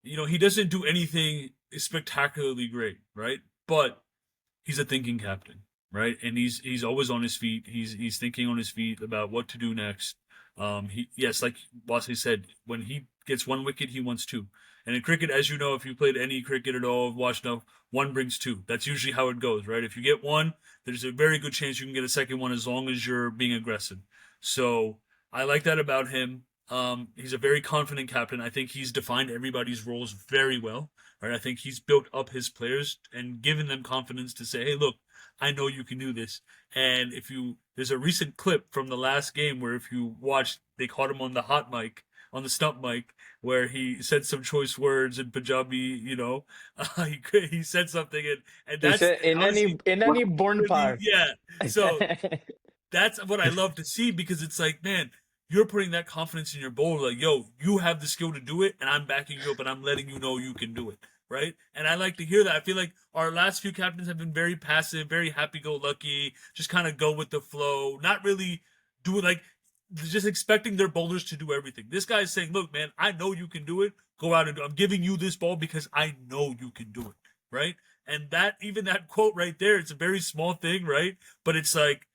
He doesn't do anything spectacularly great, right? But he's a thinking captain, right? And he's always on his feet. He's thinking on his feet about what to do next. Yes, like Bosley said, when he gets one wicket, he wants two. And in cricket, as you know, if you played any cricket at all, watched enough, one brings two. That's usually how it goes, right? If you get one, there's a very good chance you can get a second one as long as you're being aggressive. So I like that about him. He's a very confident captain. I think he's defined everybody's roles very well. Right? I think he's built up his players and given them confidence to say, "Hey, look, I know you can do this." And there's a recent clip from the last game where if you watched, they caught him on the hot mic, on the stump mic, where he said some choice words in Punjabi. He said something, and He that's said in honestly any born really, part. yeah. So that's what I love to see because it's like, man, you're putting that confidence in your bowler. Like, yo, you have the skill to do it, and I'm backing you up, and I'm letting you know you can do it, right? And I like to hear that. I feel like our last few captains have been very passive, very happy-go-lucky, just kind of go with the flow, not really do it like just expecting their bowlers to do everything. This guy's saying, look, man, I know you can do it. Go out and do it. I'm giving you this ball because I know you can do it, right? And even that quote right there, it's a very small thing, right? But it's like,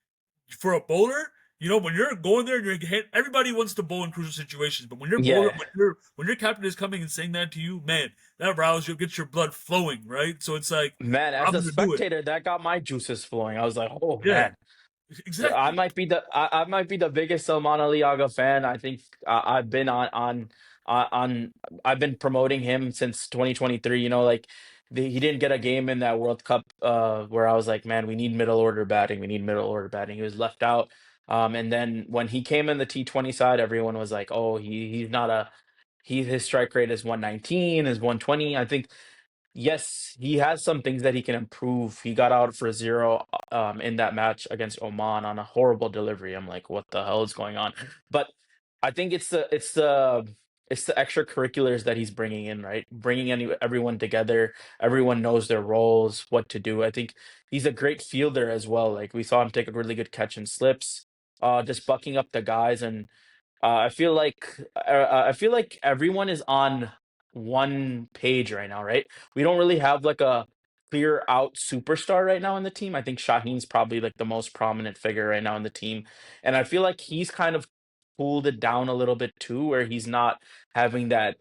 for a bowler, when you're going there and you're hit, everybody wants to bowl in crucial situations. But when your bowler, Yeah, when your captain is coming and saying that to you, man, that rouses you, gets your blood flowing, right? So it's like, man. As I'm a gonna do it. spectator, that got my juices flowing. I was like, oh Yeah, man. I exactly. might be I might be the biggest Salman Ali Aga fan. I think I've been on I've been promoting him since 2023. Like he didn't get a game in that World Cup where I was like, man, we need middle order batting. We need middle order batting. He was left out. And then when he came in the T20 side, everyone was like, oh, he's not a his strike rate is 119, is 120. I think yes, he has some things that he can improve. He got out for zero in that match against Oman on a horrible delivery. I'm like, what the hell is going on? But I think it's the extracurriculars that he's bringing in, right? Bringing everyone together. Everyone knows their roles, what to do. I think he's a great fielder as well. Like we saw him take a really good catch and slips, just bucking up the guys and I feel like everyone is on one page right now, right? We don't really have like a clear out superstar right now in the team. I think Shaheen's probably like the most prominent figure right now in the team, and I feel like he's kind of cooled it down a little bit too, where he's not having that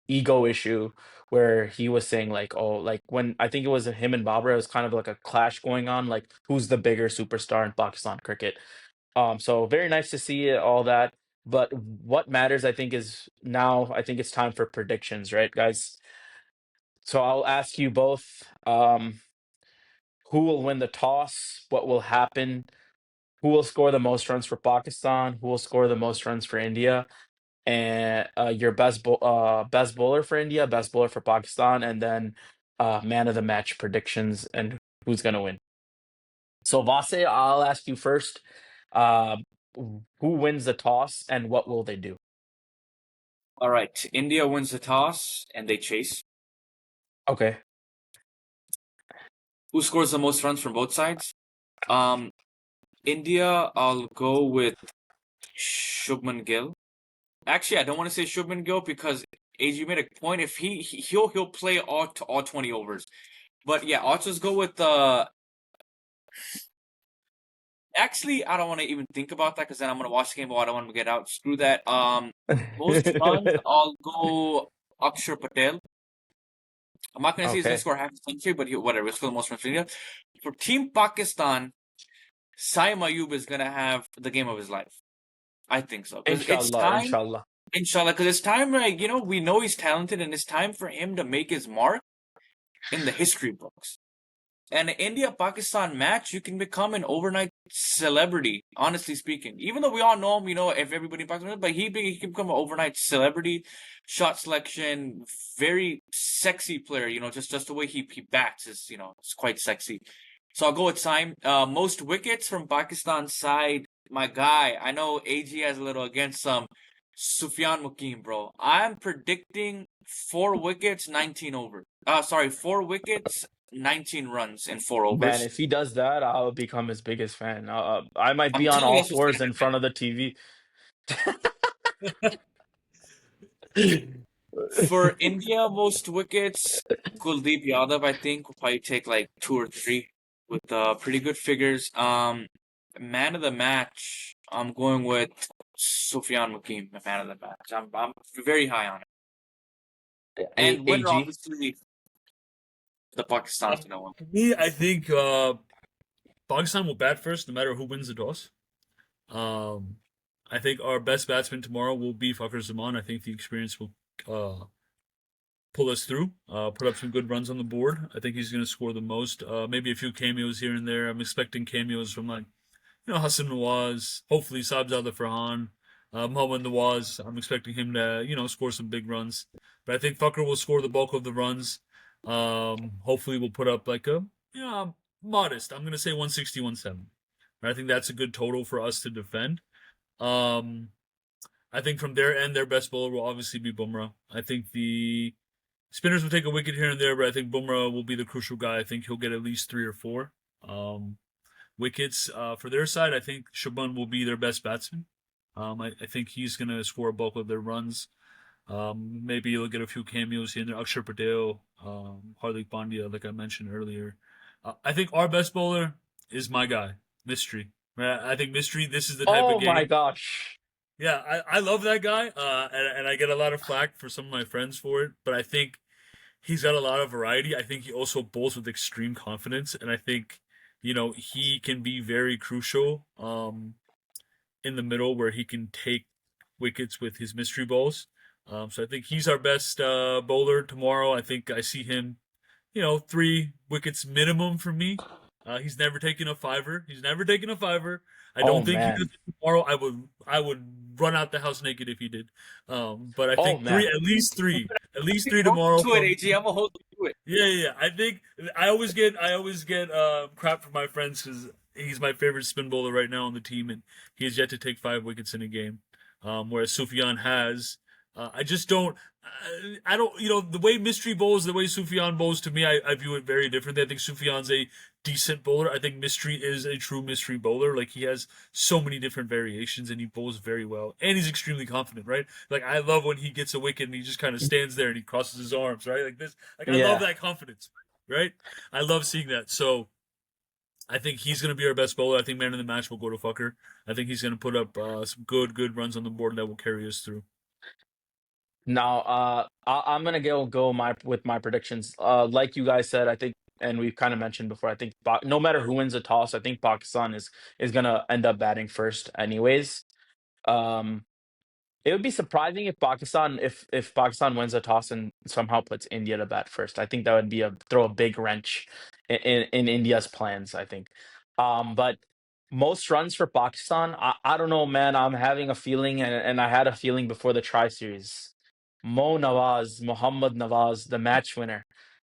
ego issue where he was saying like, oh, like when I think it was him and Babra, it was kind of like a clash going on, like who's the bigger superstar in Pakistan cricket. So very nice to see it, all that. But what matters, I think, is now I think it's time for predictions, right, guys? So I'll ask you both, who will win the toss? What will happen? Who will score the most runs for Pakistan? Who will score the most runs for India? And your best bowler for India, best bowler for Pakistan, and then man of the match predictions and who's gonna win. So Vase, I'll ask you first. Uh, who wins the toss and what will they do? All right, India wins the toss and they chase. Okay. Who scores the most runs from both sides? Um, India, I'll go with Shubman Gill. Actually, I don't want to say Shubman Gill because as you made a point, if he'll play all 20 overs. But yeah, I'll just go with Actually, I don't want to even think about that because then I'm gonna watch the game, but I don't want to get out. Screw that. Most runs, I'll go Akshar Patel. I'm not gonna say he's gonna Okay. score half a century, but whatever. He'll score the most runs for India. For Team Pakistan, Saim Ayub is gonna have the game of his life. I think so because it's Inshallah, time, inshallah. inshallah. Because it's time, like we know he's talented, and it's time for him to make his mark in the history books. And an India-Pakistan match, you can become an overnight celebrity, honestly speaking. Even though we all know him, if everybody in Pakistan, but he can become an overnight celebrity. Shot selection, very sexy player, just the way he bats is, it's quite sexy. So I'll go with Saim. Most wickets from Pakistan side, my guy, I know AG has a little against some Sufyan Mukim, bro. I'm predicting 4 wickets, 19 over. Sorry, 4 wickets, 19 runs in 4 overs. Man, if he does that, I'll become his biggest fan. I might I'm be on telling you, all that's what's gonna fours in front of the TV. happen. For India, most wickets, Kuldeep Yadav, I think, will probably take like 2 or 3 with pretty good figures. Man of the match, I'm going with Sufyan Mukim, the man of the match. I'm very high on it. And winner, AG. obviously, the Pakistan's gonna win. For me, I think Pakistan will bat first, no matter who wins the toss. Um, I think our best batsman tomorrow will be Fakhar Zaman. I think the experience will pull us through, put up some good runs on the board. I think he's going to score the most. Maybe a few cameos here and there. I'm expecting cameos from Hassan Nawaz, hopefully Sabzada Farhan, Mohammad Nawaz. I'm expecting him to score some big runs. But I think Fakhar will score the bulk of the runs. Hopefully we'll put up like a modest. I'm going to say 160, 170. I think that's a good total for us to defend. Um, I think from their end, their best bowler will obviously be Bumrah. I think the spinners will take a wicket here and there, but I think Bumrah will be the crucial guy. I think he'll get at least 3 or 4 wickets. For their side, I think Shubman will be their best batsman. I think he's going to score a bulk of their runs. Maybe you'll get a few cameos here and there. Akshar Patel, Hardik Pandya, like I mentioned earlier. I think our best bowler is my guy, Mystery. I think Mystery, this is the type of Oh my game. gosh. Yeah, I love that guy, and I get a lot of flack for some of my friends for it, but I think he's got a lot of variety. I think he also bowls with extreme confidence, and I think, he can be very crucial in the middle where he can take wickets with his mystery balls. So I think he's our best bowler tomorrow. I think I see him 3 wickets minimum for me. He's never taken a fiver. He's never taken a fiver. I Oh don't think he does man. it tomorrow. I would run out the house naked if he did. But I Oh think three, man. at least three Hold tomorrow you to it, from. AG. I'm gonna hold you to it. Yeah. I think I always get crap from my friends because he's my favorite spin bowler right now on the team, and he has yet to take 5 wickets in a game. Whereas Sufyan has. I just don't. I don't. The way Mystery bowls, the way Sufyan bowls, to me, I view it very differently. I think Sufyan's a decent bowler. I think Mystery is a true mystery bowler. Like he has so many different variations, and he bowls very well, and he's extremely confident. Right? Like I love when he gets a wicket and he just kind of stands there and he crosses his arms. Right? Like this. Like I love Yeah. that confidence. Right? I love seeing that. So. I think he's going to be our best bowler. I think man of the match will go to Fucker. I think he's going to put up some good runs on the board that will carry us through. Now, I'm gonna go with my predictions. Like you guys said, I think, and we've kind of mentioned before. I think no matter who wins the toss, I think Pakistan is gonna end up batting first, anyways. Um, it would be surprising if Pakistan wins a toss and somehow puts India to bat first. I think that would be a throw a big wrench in India's plans, I think. But most runs for Pakistan, I don't know, man. I'm having a feeling, and I had a feeling before the Tri Series. Muhammad Nawaz, the match winner,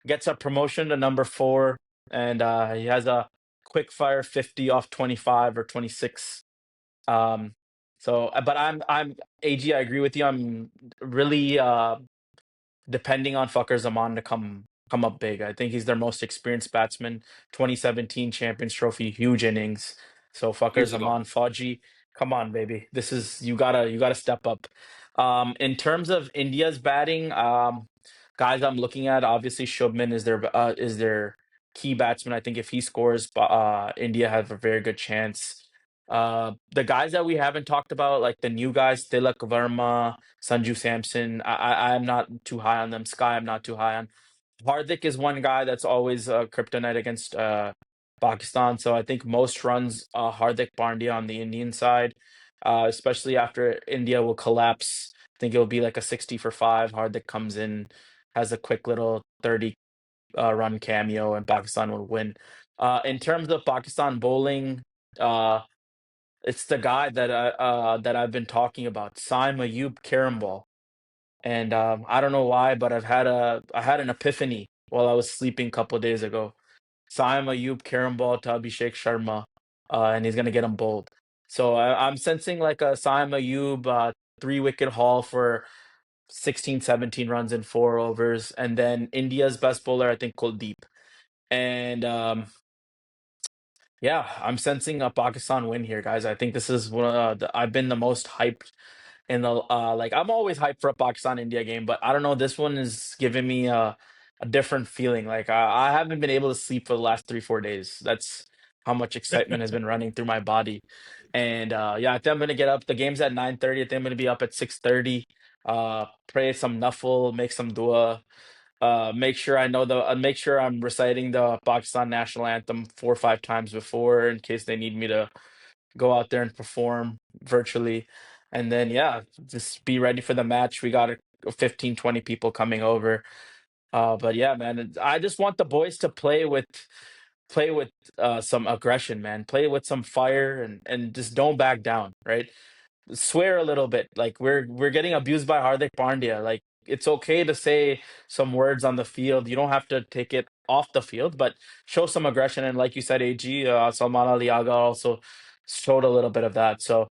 gets a promotion to number 4, and he has a quick fire 50 off 25 or 26. Um, but I'm AG. I agree with you. I'm really depending on Fucker Zaman to come up big. I think he's their most experienced batsman. 2017 Champions Trophy, huge innings. So Fucker Years ago. Zaman, Fauji, come on, baby. This is you gotta step up. In terms of India's batting, guys, I'm looking at obviously Shubman is their key batsman. I think if he scores, India have a very good chance. The guys that we haven't talked about, like the new guys, Tilak Verma, Sanju Samson, I'm not too high on them. Sky, I'm not too high on. Hardik is one guy that's always kryptonite against Pakistan. So I think most runs Hardik Pandya on the Indian side, especially after India will collapse. I think it'll be like a 60 for 5. Hardik comes in, has a quick little 30 run cameo, and Pakistan will win. In terms of Pakistan bowling, uh, it's the guy that I've been talking about, Saim Ayub Ball. And I don't know why, but I had an epiphany while I was sleeping a couple of days ago. Saim Ayub Ball to Abhishek Sharma, and he's gonna get him bowled. So I'm sensing like a Saim Ayub 3 wicket haul for 16, 17 runs in 4 overs, and then India's best bowler, I think Kuldeep. And yeah, I'm sensing a Pakistan win here, guys. I think this is I've been the most hyped in the like I'm always hyped for a Pakistan India game, but I don't know, this one is giving me a different feeling. Like I haven't been able to sleep for the last 3 4 days. That's how much excitement has been running through my body. And yeah, I think I'm gonna get up. The game's at 9:30. I think I'm gonna be up at 6:30. Pray some nafil, make some dua. Make sure I know make sure I'm reciting the Pakistan national anthem 4 or 5 times before in case they need me to go out there and perform virtually. And then, yeah, just be ready for the match. We got 15, 20 people coming over. But yeah, man, I just want the boys to play with some aggression, man. Play with some fire and just don't back down, right? Swear a little bit. Like we're getting abused by Hardik Pandya. Like it's okay to say some words on the field. You don't have to take it off the field, but show some aggression. And like you said, AG, Salman Ali Aga also showed a little bit of that. So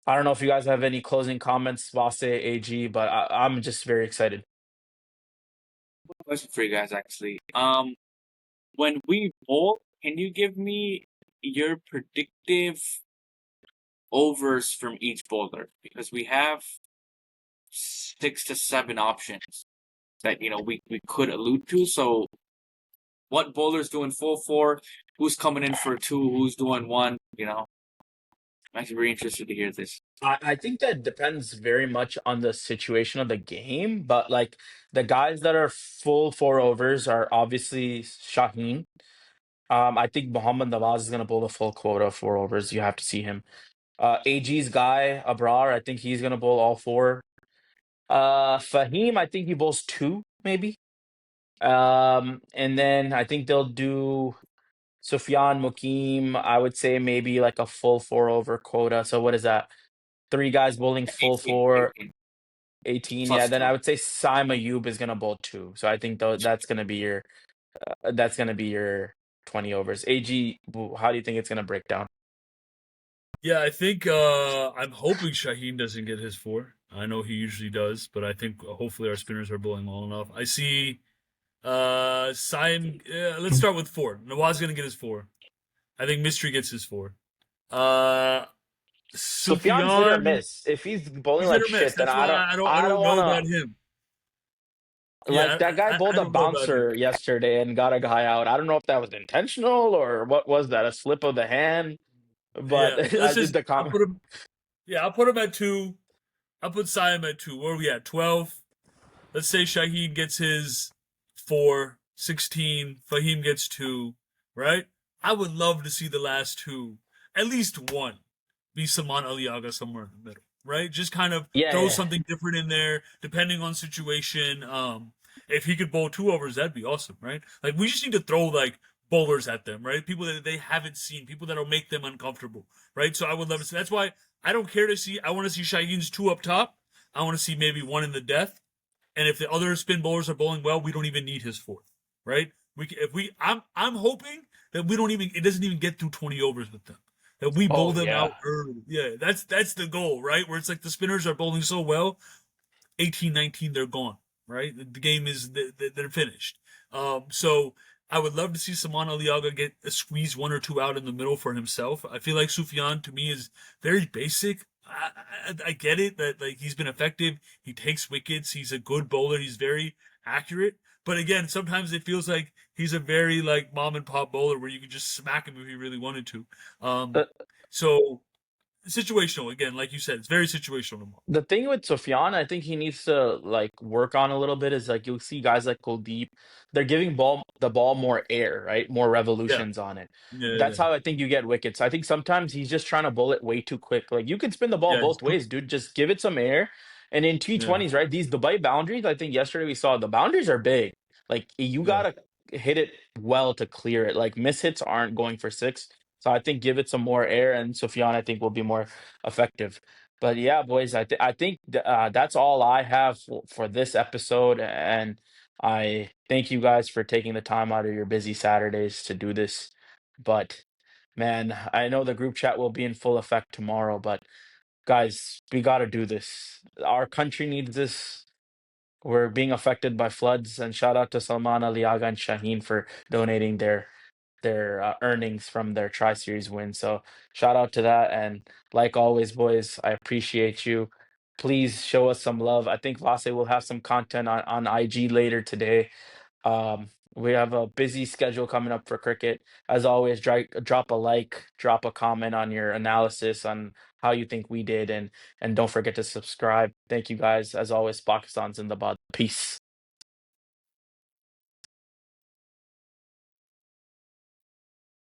I don't know if you guys have any closing comments, Vase, AG, but I'm just very excited. Question for you guys, actually. When we bowl, can you give me your predictive overs from each bowler? Because we have 6 to 7 options that we could allude to. So, what bowler's doing full four? Who's coming in for two? Who's doing one? I'm actually very interested to hear this. I think that depends very much on the situation of the game, but like the guys that are full 4 overs are obviously Shaheen. I think Muhammad Nawaz is gonna bowl the full quota of 4 overs. You have to see him. AG's guy, Abrar, I think he's gonna bowl all four. Fahim, I think he bowls two, maybe. And then I think they'll do Sufyan Mukim. I would say maybe like a full 4 over quota. So what is that? Three guys bowling full 18, four, 18 18. Yeah, plus then I two. would say Saim Ayub is gonna bowl two. So I think that's gonna be your 20 overs. AG, how do you think it's gonna break down? Yeah, I think I'm hoping Shaheen doesn't get his four. I know he usually does, but I think hopefully our spinners are bowling well enough. I see Saim. Let's start with four. Nawaz gonna get his four. I think Mystery gets his four. Uh, Sufyan's hit or Sufyan, miss. If he's bowling he's hit like or miss. shit, then That's why I I don't don't know wanna about him. like Yeah, that guy I bowled a don't know about him. bouncer yesterday and got a guy out. I don't know if that was intentional or what was that, a slip of the hand? Yeah, But let's I did just. the I'll comment. put him. Yeah, I'll put him at two. I'll put Siam at two. Where are we at? 12. Let's say Shaheen gets his 4, 16. Fahim gets 2, right? I would love to see the last two, at least one, be Saman Aliaga somewhere in the middle, right? Just kind of Yeah, throw yeah. something different in there, depending on situation. If he could bowl 2 overs, that'd be awesome, right? Like we just need to throw like bowlers at them, right? People that they haven't seen, people that'll make them uncomfortable, right? So I would love to see. That's why I don't care to see. I want to see Shaheen's two up top. I want to see maybe one in the death. And if the other spin bowlers are bowling well, we don't even need his fourth, right? I'm hoping that we don't even it doesn't even get through 20 overs with them. That we bowl Oh them yeah. out early. Yeah, that's the goal, right? Where it's like the spinners are bowling so well, 18, 19, they're gone, right? The game is they're finished. So I would love to see Saman Aliaga get a squeeze one or two out in the middle for himself. I feel like Sufyan to me is very basic. I get it that like he's been effective. He takes wickets. He's a good bowler. He's very accurate. But again, sometimes it feels like he's a very like mom and pop bowler where you could just smack him if you really wanted to. Uh, So situational again, like you said, it's very situational. The thing with Sufyan, I think he needs to like work on a little bit is like you'll see guys like Kuldeep, they're giving the ball more air, right? More Yeah, revolutions on it. yeah, That's how I think you get wickets. I think sometimes he's just trying to bowl it way too quick. Like you can spin the ball yeah, both ways, dude. Just give it some air. And in yeah, T20s, right? These Dubai boundaries, I think yesterday we saw the boundaries are big. Like you yeah. gotta hit it well to clear it. Like miss hits aren't going for six. So I think give it some more air, and Sufyan I think will be more effective. But yeah, boys, I think that's all I have for this episode, and I thank you guys for taking the time out of your busy Saturdays to do this. But man, I know the group chat will be in full effect tomorrow, but guys, we got to do this. Our country needs this. We're being affected by floods, and shout out to Salman Aliaga and Shaheen for donating their earnings from their Tri Series win. So shout out to that. And like always, boys, I appreciate you. Please show us some love. I think Vase will have some content on IG later today. We have a busy schedule coming up for cricket. As always, drop a like, drop a comment on your analysis on how you think we did, and don't forget to subscribe. Thank you guys. As always, Pakistan's in the bud. Peace.